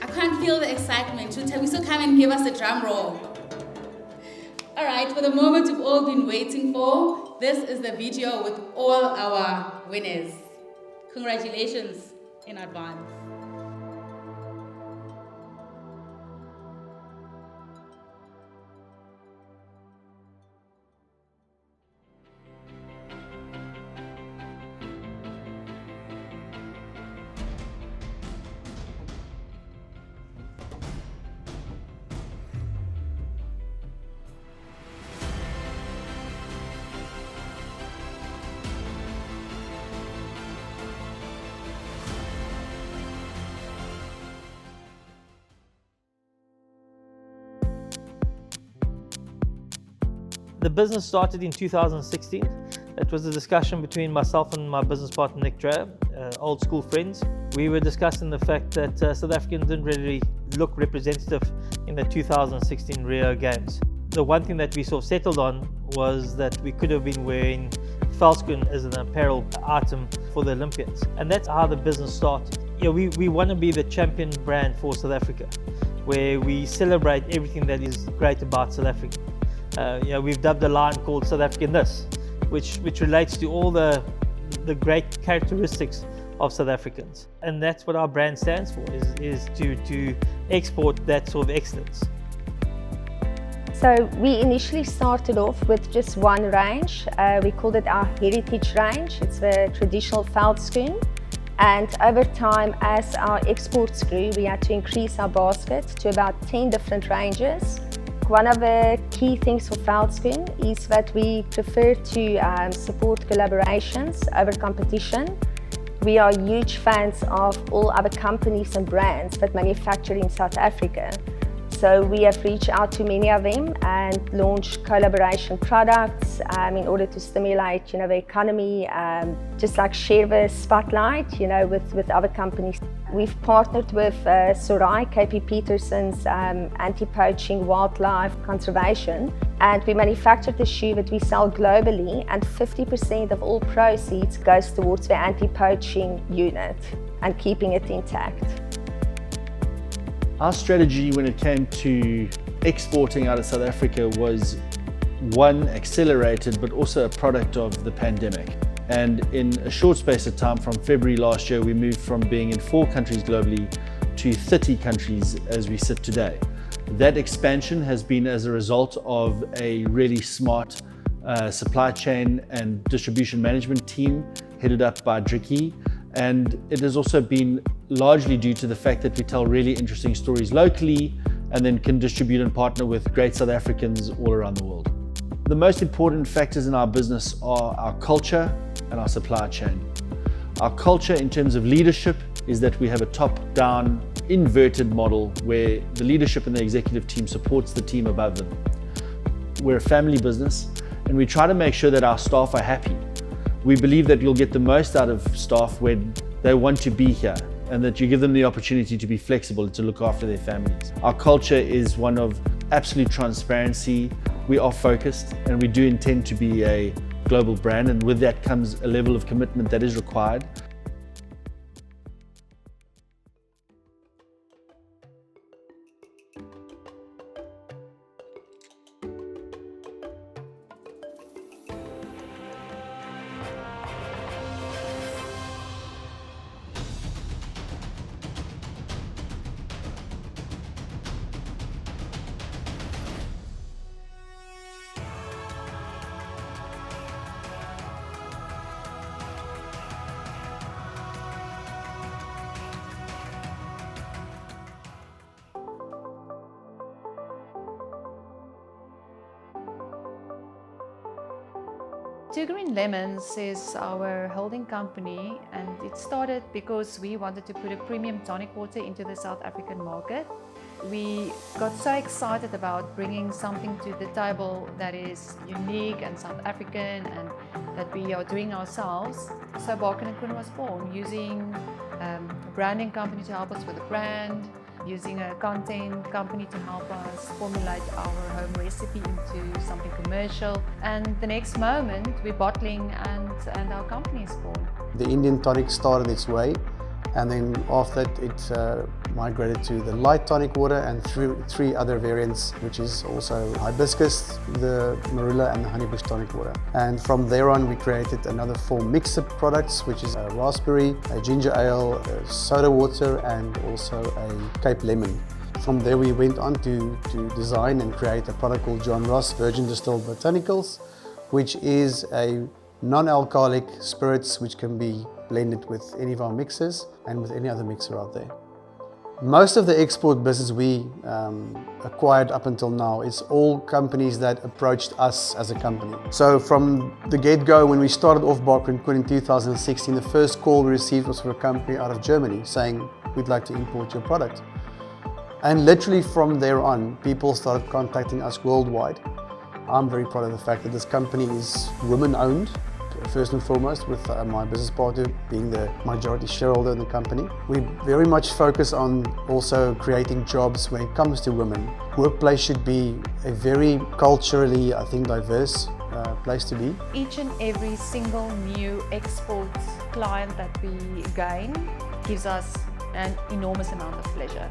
I can't feel the excitement. Should Tabiso come and give us a drum roll? All right, for the moment we've all been waiting for, this is the video with all our winners. Congratulations in advance. The business started in 2016. It was a discussion between myself and my business partner Nick Dreyer, old school friends. We were discussing the fact that South Africans didn't really look representative in the 2016 Rio Games. The one thing that we sort of settled on was that we could have been wearing velscreen as an apparel item for the Olympians. And that's how the business started. You know, we want to be the champion brand for South Africa, where we celebrate everything that is great about South Africa. We've dubbed a line called South African This, which relates to all the great characteristics of South Africans. And that's what our brand stands for, is to export that sort of excellence. So we initially started off with just one range. We called it our heritage range. It's the traditional velscreen. And over time, as our exports grew, we had to increase our basket to about 10 different ranges. One of the key things for velscreen is that we prefer to support collaborations over competition. We are huge fans of all other companies and brands that manufacture in South Africa. So we have reached out to many of them and launched collaboration products in order to stimulate, the economy, just like share the spotlight, with other companies. We've partnered with Sorai, KP Peterson's anti-poaching wildlife conservation, and we manufactured the shoe that we sell globally, and 50% of all proceeds goes towards the anti-poaching unit and keeping it intact. Our strategy when it came to exporting out of South Africa was one, accelerated, but also a product of the pandemic. And in a short space of time, from February last year, we moved from being in 4 countries globally to 30 countries as we sit today. That expansion has been as a result of a really smart supply chain and distribution management team headed up by Dricky. And it has also been largely due to the fact that we tell really interesting stories locally and then can distribute and partner with great South Africans all around the world. The most important factors in our business are our culture and our supply chain. Our culture in terms of leadership is that we have a top-down inverted model where the leadership and the executive team supports the team above them. We're a family business and we try to make sure that our staff are happy. We believe that you'll get the most out of staff when they want to be here and that you give them the opportunity to be flexible to look after their families. Our culture is one of absolute transparency. We are focused and we do intend to be a global brand, and with that comes a level of commitment that is required. Two Green Lemons is our holding company, and it started because we wanted to put a premium tonic water into the South African market. We got so excited about bringing something to the table that is unique and South African and that we are doing ourselves. So Barkin & Koen was born, using a branding company to help us with the brand, using a content company to help us formulate our home recipe into something commercial. And the next moment, we're bottling and our company is born. The Indian tonic started its way, and then after that it migrated to the light tonic water and three other variants, which is also hibiscus, the marula and the honeybush tonic water. And from there on we created another 4 mix-up products, which is a raspberry, a ginger ale, a soda water and also a Cape lemon. From there we went on to design and create a product called John Ross Virgin Distilled Botanicals, which is a non-alcoholic spirits which can be blended with any of our mixers and with any other mixer out there. Most of the export business we acquired up until now is all companies that approached us as a company. So from the get-go, when we started off Barkin & Koen in 2016, the first call we received was from a company out of Germany saying, we'd like to import your product. And literally from there on, people started contacting us worldwide. I'm very proud of the fact that this company is women-owned, first and foremost, with my business partner being the majority shareholder in the company. We very much focus on also creating jobs when it comes to women. Workplace should be a very culturally, I think, diverse place to be. Each and every single new export client that we gain gives us an enormous amount of pleasure.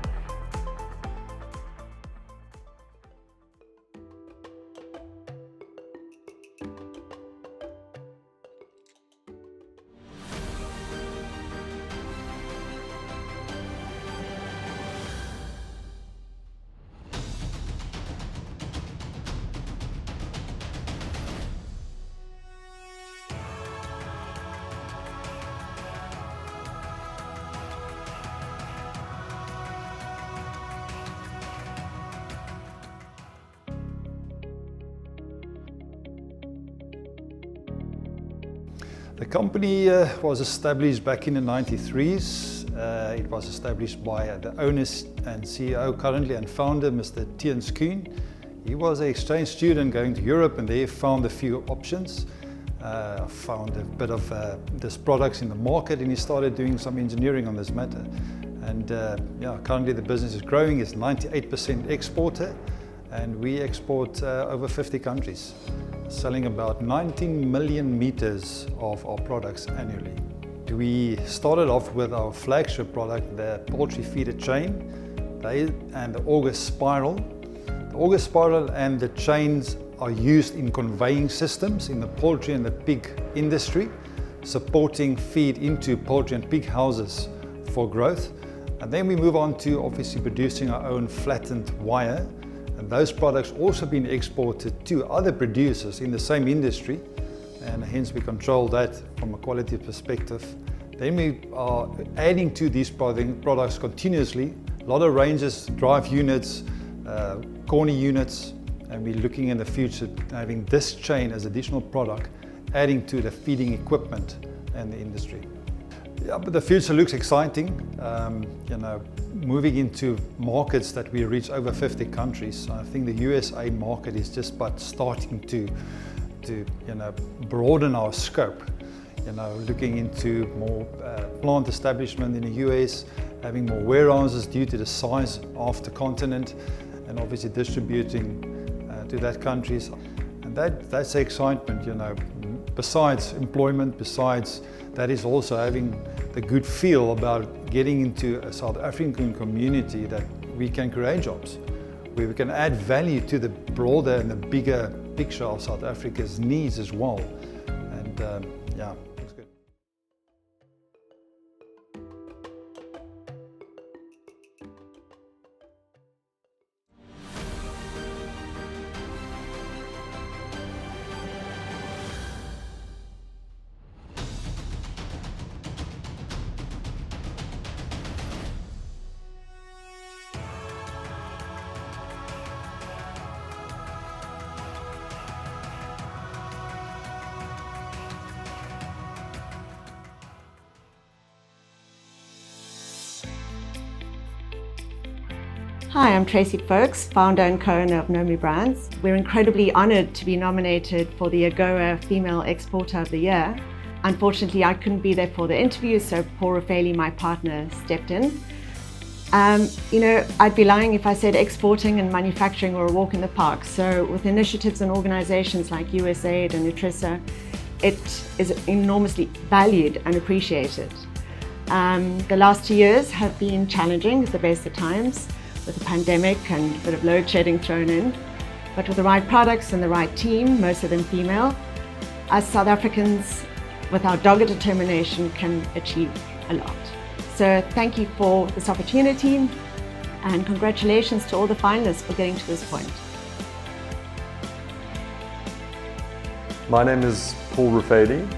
The company was established back in the 93s. It was established by the owner and CEO currently and founder, Mr. Tiens Koen. He was an exchange student going to Europe and there found a few options. Found a bit of this products in the market and he started doing some engineering on this matter. And yeah, currently the business is growing. It's 98% exporter and we export over 50 countries, selling about 19 million meters of our products annually. We started off with our flagship product, the poultry feeder chain and the August spiral. The August spiral and the chains are used in conveying systems in the poultry and the pig industry, supporting feed into poultry and pig houses for growth. And then we move on to obviously producing our own flattened wire. And those products also being exported to other producers in the same industry. And hence we control that from a quality perspective. Then we are adding to these products continuously. A lot of ranges, drive units, corner units, and we're looking in the future having this chain as additional product, adding to the feeding equipment and the industry. Yeah, but the future looks exciting. Moving into markets that we reach over 50 countries. I think the USA market is just but starting to broaden our scope. Looking into more plant establishment in the US, having more warehouses due to the size of the continent, and obviously distributing to that countries. And that's the excitement, Besides employment, besides that is also having the good feel about getting into a South African community that we can create jobs, where we can add value to the broader and the bigger picture of South Africa's needs as well. And yeah. Hi, I'm Tracy Folks, founder and co-owner of Nomu Brands. We're incredibly honoured to be nominated for the AGOA Female Exporter of the Year. Unfortunately, I couldn't be there for the interview, so Paul Raffaele, my partner, stepped in. I'd be lying if I said exporting and manufacturing were a walk in the park. So with initiatives and organisations like USAID and Nutrisa, it is enormously valued and appreciated. The last 2 years have been challenging at the best of times, with the pandemic and a bit of load shedding thrown in. But with the right products and the right team, most of them female, us South Africans, with our dogged determination, can achieve a lot. So thank you for this opportunity, and congratulations to all the finalists for getting to this point. My name is Paul Raffaele,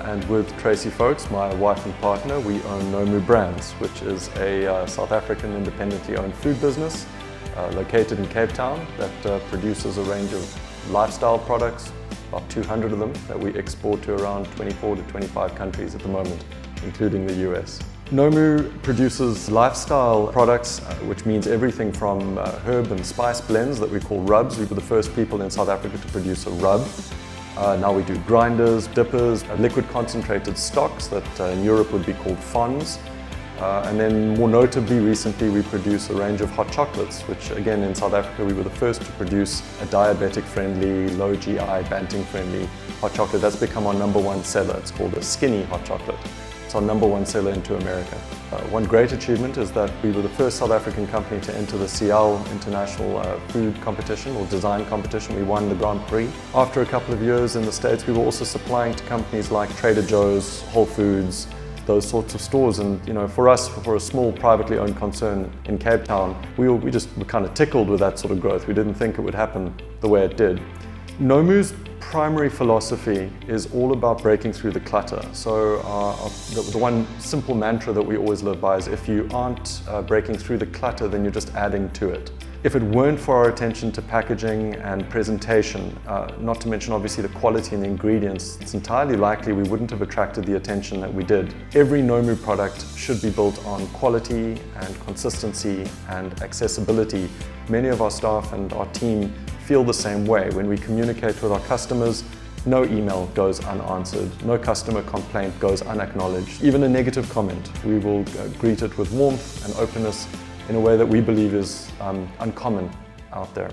and with Tracy Folks, my wife and partner, we own Nomu Brands, which is a South African independently owned food business located in Cape Town that produces a range of lifestyle products, about 200 of them, that we export to around 24 to 25 countries at the moment, including the US. Nomu produces lifestyle products, which means everything from herb and spice blends that we call rubs. We were the first people in South Africa to produce a rub. Now we do grinders, dippers, liquid concentrated stocks that in Europe would be called fonds. And then more notably recently we produce a range of hot chocolates, which again in South Africa we were the first to produce a diabetic friendly, low GI, banting friendly hot chocolate. That's become our #1 seller. It's called a skinny hot chocolate. It's our #1 seller into America. One great achievement is that we were the first South African company to enter the CL International Food Competition or Design Competition. We won the Grand Prix. After a couple of years in the States, we were also supplying to companies like Trader Joe's, Whole Foods, those sorts of stores. And for us, for a small privately owned concern in Cape Town, we just were kind of tickled with that sort of growth. We didn't think it would happen the way it did. Nomu's primary philosophy is all about breaking through the clutter. So the one simple mantra that we always live by is if you aren't breaking through the clutter, then you're just adding to it. If it weren't for our attention to packaging and presentation, not to mention obviously the quality and the ingredients, it's entirely likely we wouldn't have attracted the attention that we did. Every Nomu product should be built on quality and consistency and accessibility. Many of our staff and our team feel the same way. When we communicate with our customers, no email goes unanswered, no customer complaint goes unacknowledged. Even a negative comment, we will greet it with warmth and openness in a way that we believe is uncommon out there.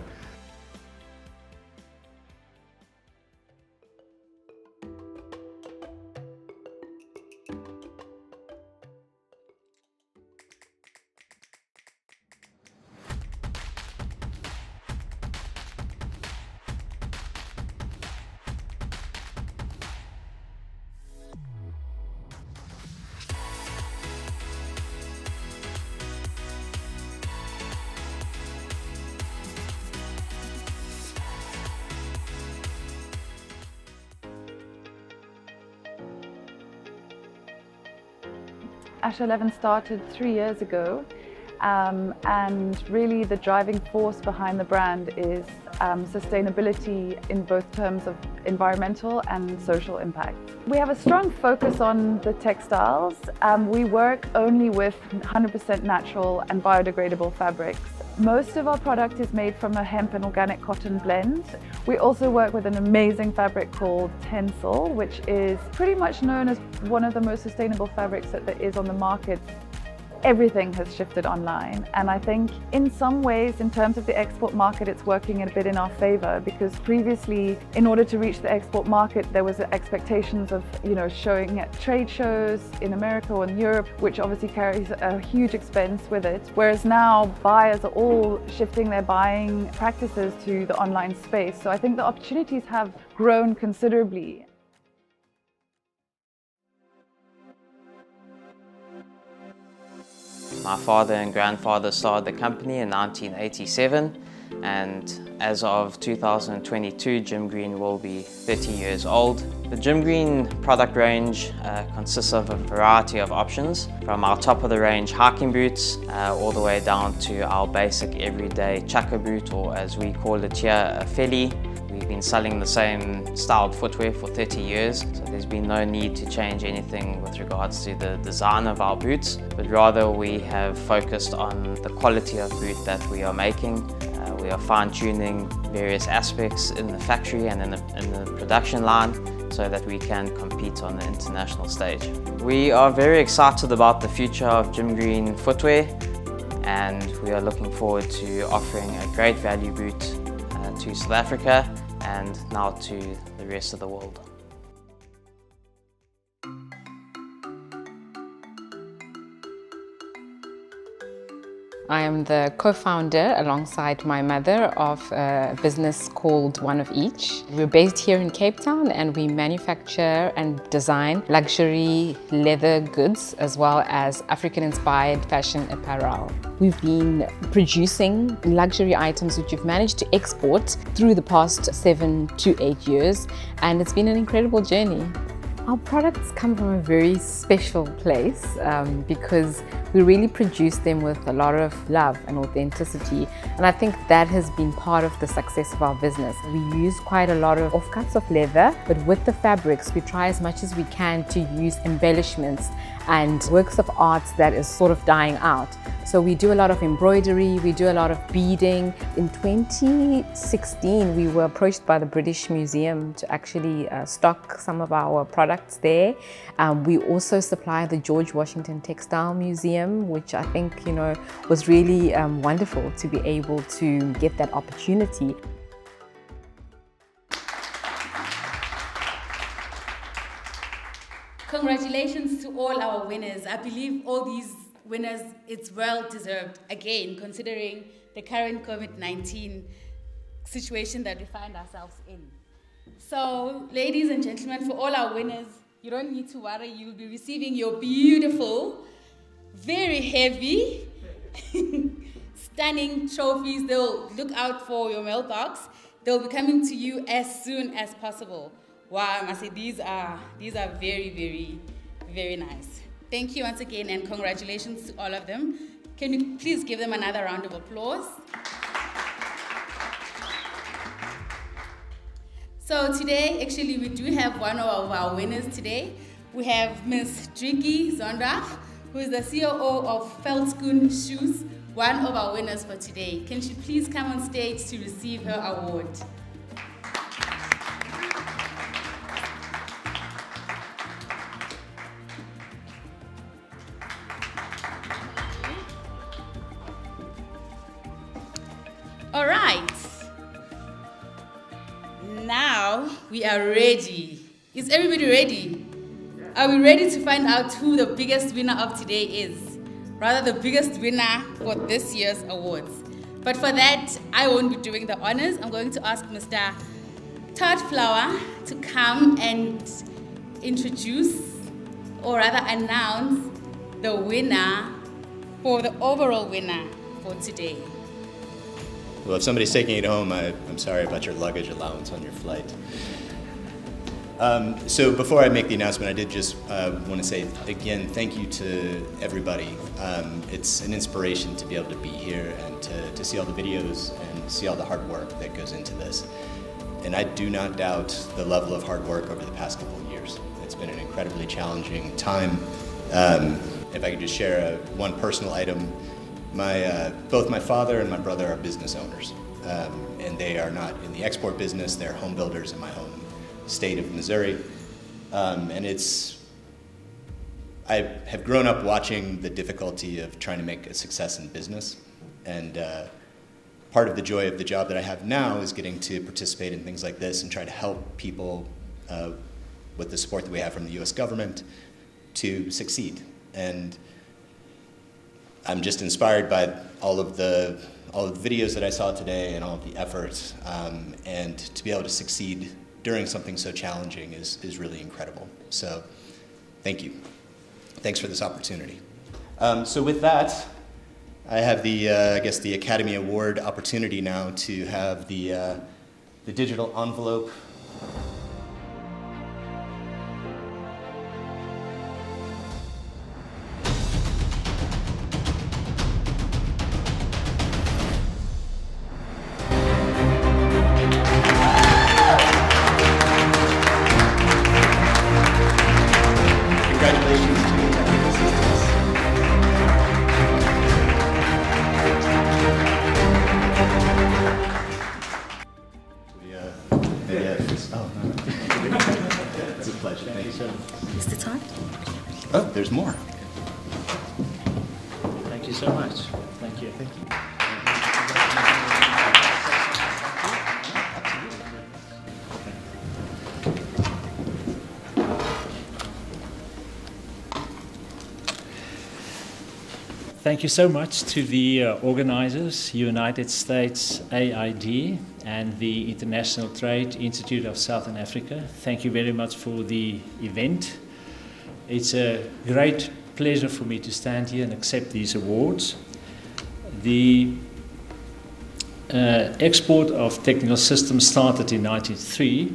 Asha 11 started 3 years ago, and really the driving force behind the brand is sustainability in both terms of environmental and social impact. We have a strong focus on the textiles. We work only with 100% natural and biodegradable fabrics. Most of our product is made from a hemp and organic cotton blend. We also work with an amazing fabric called Tencel, which is pretty much known as one of the most sustainable fabrics that there is on the market. Everything has shifted online, and I think in some ways, in terms of the export market, it's working a bit in our favor, because previously, in order to reach the export market, there was expectations of, showing at trade shows in America or in Europe, which obviously carries a huge expense with it. Whereas now, buyers are all shifting their buying practices to the online space. So I think the opportunities have grown considerably. My father and grandfather started the company in 1987, and as of 2022, Gym Green will be 30 years old. The Gym Green product range consists of a variety of options, from our top of the range hiking boots all the way down to our basic everyday chukka boot, or as we call it here, a felly. We've been selling the same styled footwear for 30 years, so there's been no need to change anything with regards to the design of our boots, but rather we have focused on the quality of boot that we are making. We are fine-tuning various aspects in the factory and in the production line so that we can compete on the international stage. We are very excited about the future of Gym Green footwear, and we are looking forward to offering a great value boot to South Africa and now to the rest of the world. I am the co-founder alongside my mother of a business called One of Each. We're based here in Cape Town, and we manufacture and design luxury leather goods as well as African-inspired fashion apparel. We've been producing luxury items which we've managed to export through the past 7 to 8 years, and it's been an incredible journey. Our products come from a very special place because we really produce them with a lot of love and authenticity, and I think that has been part of the success of our business. We use quite a lot of offcuts of leather, but with the fabrics we try as much as we can to use embellishments and works of art that is sort of dying out. So we do a lot of embroidery, we do a lot of beading. In 2016 we were approached by the British Museum to actually stock some of our products there. We also supply the George Washington Textile Museum, which I think was really wonderful to be able to get that opportunity. Congratulations to all our winners. I believe all these winners, it's well deserved, again, considering the current COVID-19 situation that we find ourselves in. So, ladies and gentlemen, for all our winners, you don't need to worry. You'll be receiving your beautiful, very heavy, stunning trophies. They'll look out for your mailbox. They'll be coming to you as soon as possible. Wow, I must say these are very, very, very nice. Thank you once again, and congratulations to all of them. Can you please give them another round of applause? So today, actually, we do have one of our winners today. We have Ms. Driki Zondag, who is the COO of Veldskoen Shoes, one of our winners for today. Can she please come on stage to receive her award? All right, now we are ready. Is everybody ready? Are we ready to find out who the biggest winner of today is? Rather, the biggest winner for this year's awards. But for that, I won't be doing the honors. I'm going to ask Mr. Todd Flower to come and introduce, or rather announce, the winner for the overall winner for today. Well, if somebody's taking it home, I'm sorry about your luggage allowance on your flight. So before I make the announcement, I did just want to say again, thank you to everybody. It's an inspiration to be able to be here and to see all the videos and see all the hard work that goes into this. And I do not doubt the level of hard work over the past couple of years. It's been an incredibly challenging time. If I could just share one personal item, both my father and my brother are business owners. And they are not in the export business, they're home builders in my home state of Missouri. And I have grown up watching the difficulty of trying to make a success in business. And part of the joy of the job that I have now is getting to participate in things like this and try to help people with the support that we have from the US government to succeed. And I'm just inspired by all of the videos that I saw today and all of the efforts, and to be able to succeed during something so challenging is really incredible. So thank you. Thanks for this opportunity. So with that, I have the I guess the Academy Award opportunity now to have the digital envelope. Congratulations to the technical assistants. It's a pleasure. Thank you so much. Mr. Todd? Oh, there's more. Thank you so much. Thank you. Thank you. Thank you so much to the organizers, United States AID and the International Trade Institute of Southern Africa. Thank you very much for the event. It's a great pleasure for me to stand here and accept these awards. The export of technical systems started in 1993,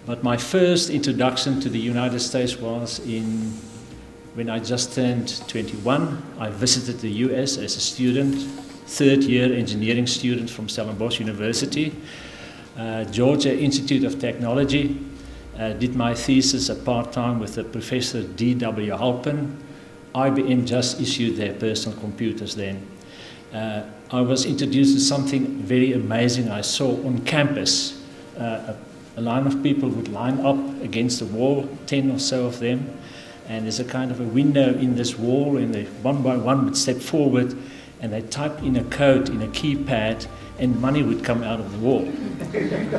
but my first introduction to the United States was when I just turned 21. I visited the US as a student, third-year engineering student from Stellenbosch University, Georgia Institute of Technology. Did my thesis at part-time with Professor D.W. Halpin. IBM just issued their personal computers then. I was introduced to something very amazing I saw on campus. A line of people would line up against the wall, 10 or so of them, and there's a kind of a window in this wall, and they one by one would step forward and they type in a code in a keypad and money would come out of the wall.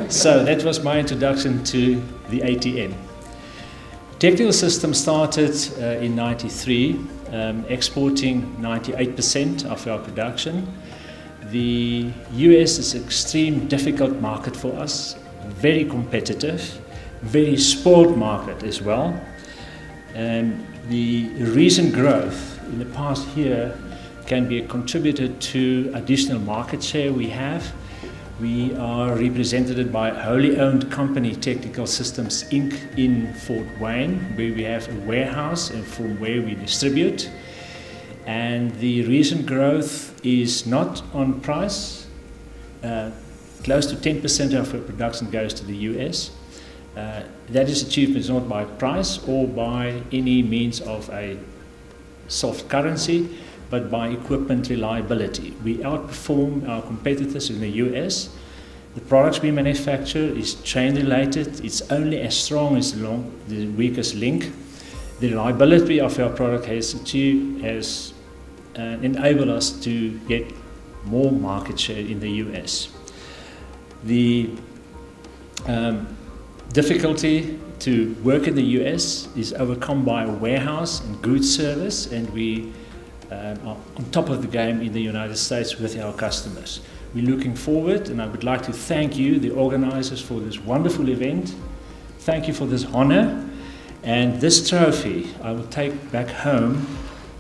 So that was my introduction to the ATM. Technical Systems started in 93, exporting 98% of our production. The US is an extreme difficult market for us, very competitive, very spoiled market as well. And the recent growth in the past year can be contributed to additional market share we have. We are represented by a wholly owned company, Technical Systems Inc. in Fort Wayne, where we have a warehouse and from where we distribute. And the recent growth is not on price. Close to 10% of our production goes to the US. That is achieved not by price or by any means of a soft currency, but by equipment reliability. We outperform our competitors in the US. The products we manufacture is chain related. It's only as strong as the weakest link. The reliability of our product has enabled us to get more market share in the US. The difficulty to work in the US is overcome by a warehouse and goods service, and we are on top of the game in the United States with our customers. We're looking forward, and I would like to thank you, the organizers, for this wonderful event. Thank you for this honor, and this trophy I will take back home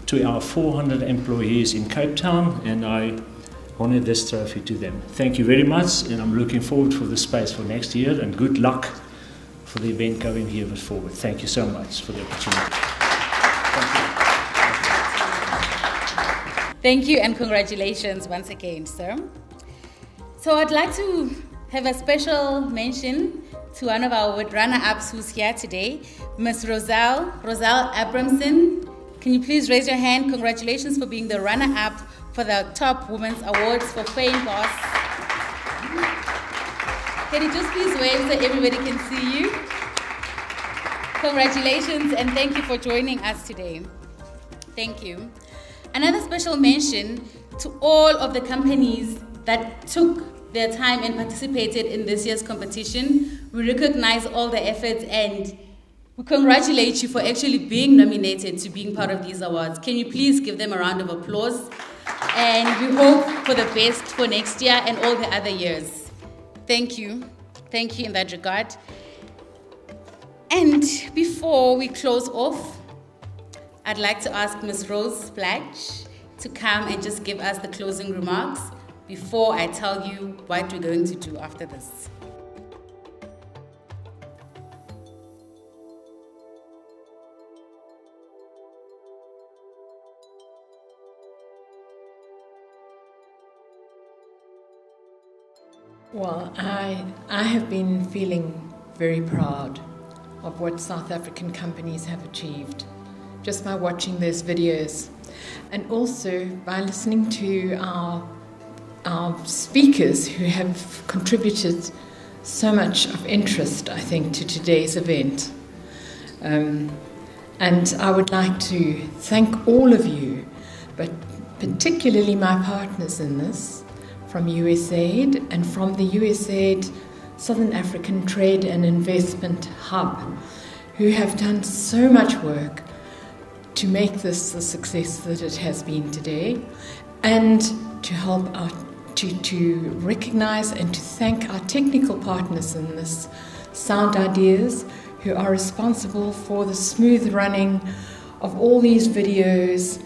to our 400 employees in Cape Town, and I honor this trophy to them. Thank you very much, and I'm looking forward for the space for next year, and good luck for the event going here forward. Thank you so much for the opportunity. Thank you and congratulations once again, sir. So I'd like to have a special mention to one of our runner-ups who's here today, Ms. Roselle Abramson. Can you please raise your hand? Congratulations for being the runner-up for the Top Women's Awards for Fame Boss. Can you just please wave so everybody can see you? Congratulations and thank you for joining us today. Thank you. Another special mention to all of the companies that took their time and participated in this year's competition. We recognize all the efforts and we congratulate you for actually being nominated to being part of these awards. Can you please give them a round of applause? And we hope for the best for next year and all the other years. Thank you. Thank you in that regard. And before we close off, I'd like to ask Ms. Rose Splach to come and just give us the closing remarks before I tell you what we're going to do after this. Well, I have been feeling very proud of what South African companies have achieved just by watching those videos and also by listening to our speakers who have contributed so much of interest, I think, to today's event. And I would like to thank all of you, but particularly my partners in this, from USAID and from the USAID Southern African Trade and Investment Hub, who have done so much work to make this the success that it has been today, and to help to recognize and to thank our technical partners in this, Sound Ideas, who are responsible for the smooth running of all these videos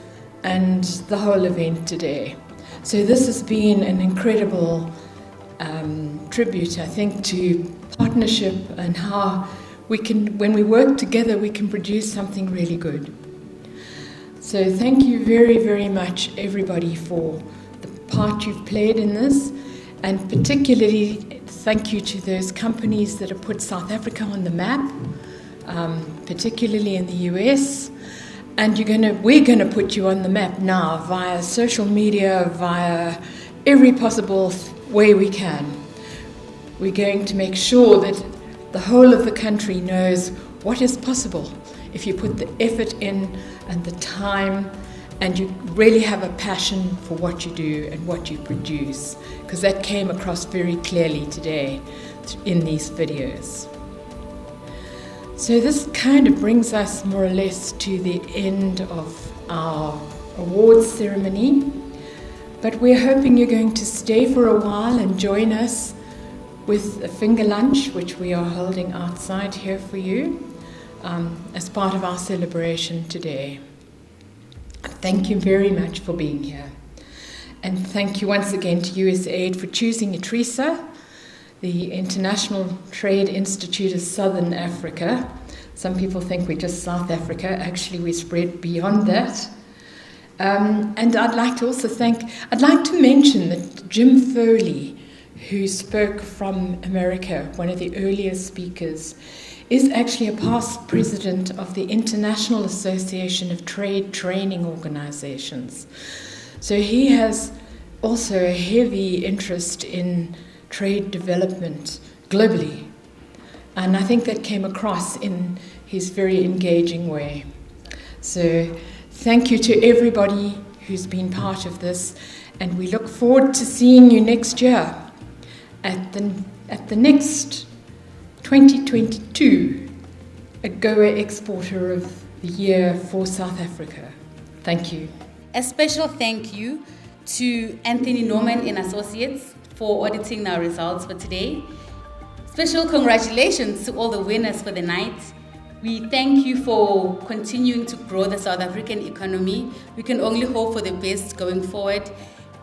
and the whole event today. So this has been an incredible tribute, I think, to partnership and how we can, when we work together, we can produce something really good. So thank you very, very much, everybody, for the part you've played in this, and particularly thank you to those companies that have put South Africa on the map, particularly in the US. And we're going to put you on the map now via social media, via every possible way we can. We're going to make sure that the whole of the country knows what is possible if you put the effort in and the time and you really have a passion for what you do and what you produce, because that came across very clearly today in these videos. So this kind of brings us more or less to the end of our awards ceremony, but we're hoping you're going to stay for a while and join us with a finger lunch, which we are holding outside here for you as part of our celebration today. Thank you very much for being here. And thank you once again to USAID for choosing ITRISA, the International Trade Institute of Southern Africa. Some people think we're just South Africa. Actually, we spread beyond that. And I'd like to mention that Jim Foley, who spoke from America, one of the earliest speakers, is actually a past president of the International Association of Trade Training Organizations. So he has also a heavy interest in trade development globally. And I think that came across in his very engaging way. So thank you to everybody who's been part of this, and we look forward to seeing you next year at the next 2022 AGOA Exporter of the Year for South Africa. Thank you. A special thank you to Anthony Norman and Associates for auditing our results for today. Special congratulations to all the winners for the night. We thank you for continuing to grow the South African economy. We can only hope for the best going forward.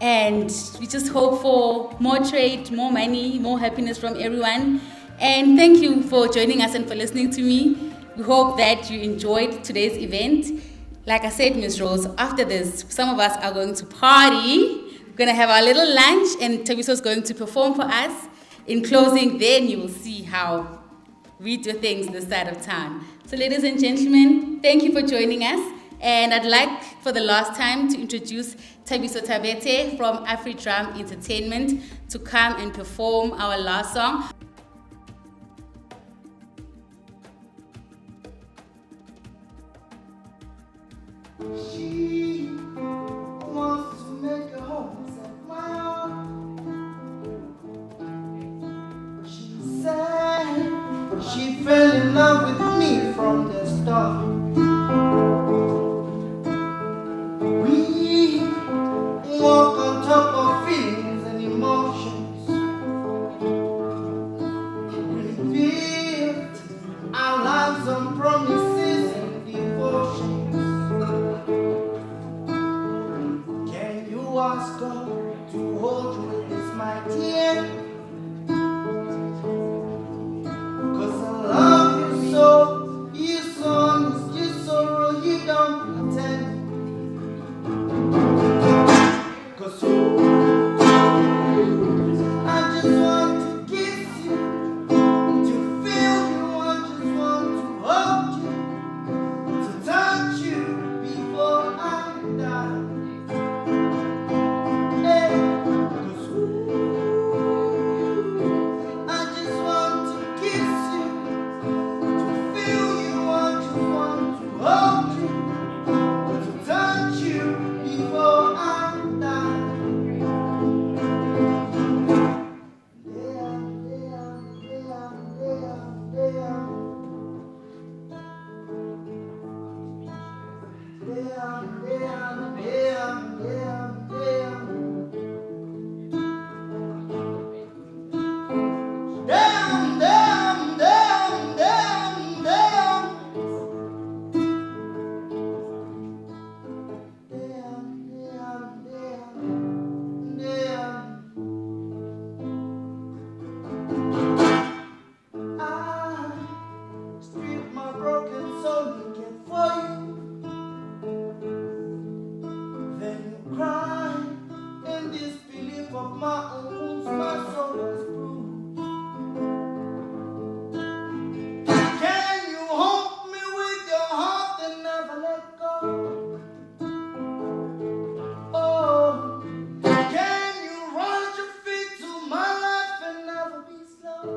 And we just hope for more trade, more money, more happiness from everyone. And thank you for joining us and for listening to me. We hope that you enjoyed today's event. Like I said, Ms. Rose, after this, some of us are going to party. We're going to have our little lunch, and Thabiso is going to perform for us. In closing, then you will see how we do things this side of town. So ladies and gentlemen, thank you for joining us. And I'd like, for the last time, to introduce Thabiso Tabete from AfriDrum Entertainment to come and perform our last song. She wants to make a home at my own. She said, but she fell in love with me from the start. We walk on top of feelings and emotions. We built our lives on promises and devotion. Can you ask God to hold you with this, my dear? 'Cause I love you so, you're so honest, you're so real, you don't pretend. 'Cause I just want to kiss you, to feel you, I just want to hold you, to touch you before I die. I just want to kiss you, to feel you, I just want to hold you, to touch you before I die. Strip my broken soul naked for you. Then you cry in disbelief of my own wounds, my soul was bruised. Can you hold me with your heart and never let go? Oh, can you rush your feet to my life and never be slow?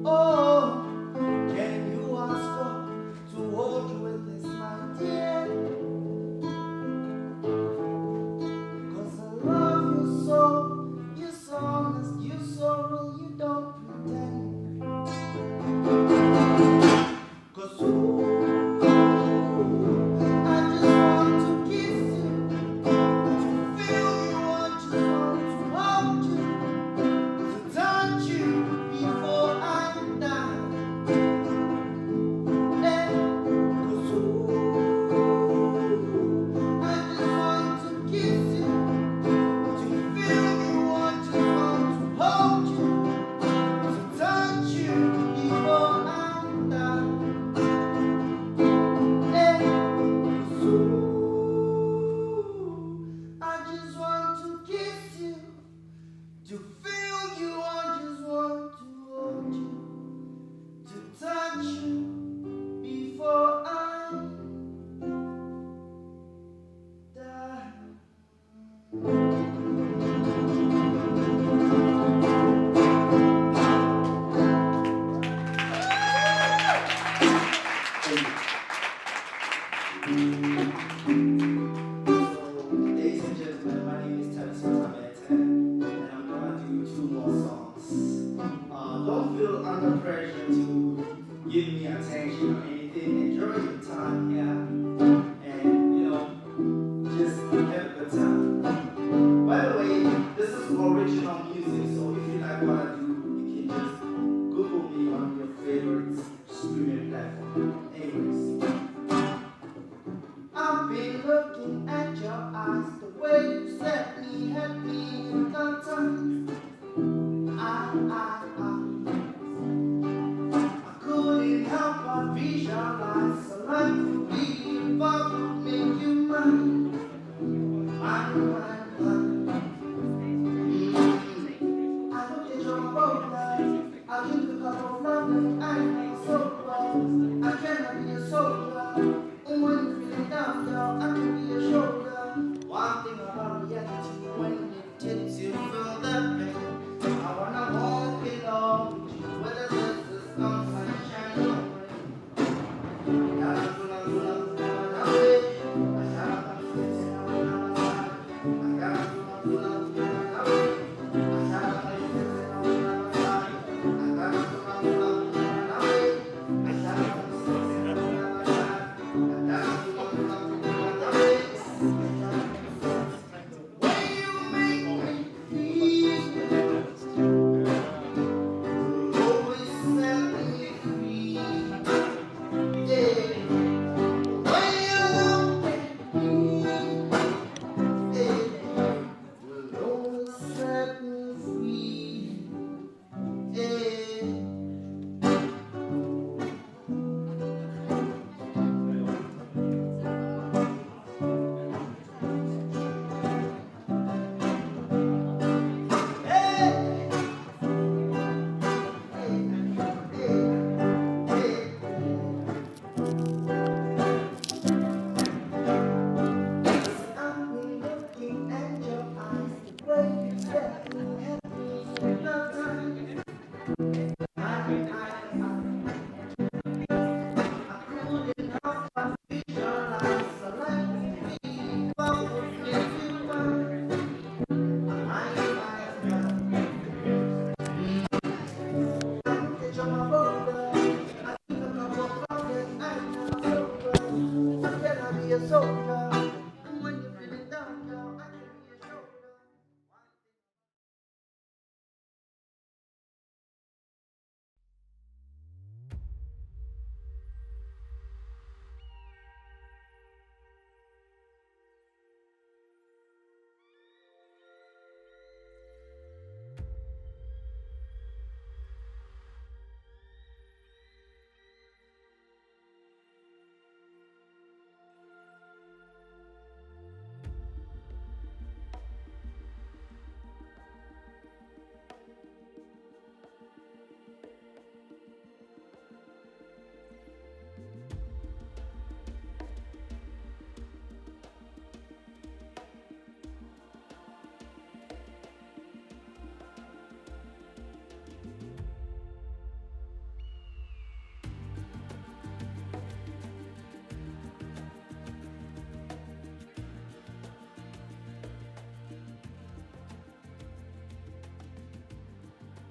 Oh, can you ask God to hold you with this, my dear? 'Cause I love you so, you're so honest, you're so real, you don't pretend. 'Cause I just want to kiss you, to feel you, I just want to hold you, to touch you before I die. Ladies and gentlemen, my name is Thabiso Tabete, and I'm gonna do 2 more songs. Don't feel under pressure to give me attention or anything. Enjoy your time here, and just have a good time. By the way, this is original music, so if you like what I do, you can just Google me on your favorite streaming platform. Anyways. I've been looking at your eyes, the way you set me, had me hypnotized. I show my boldness. I'll give you a cup of love, I ain't a soldier. I cannot be a soldier.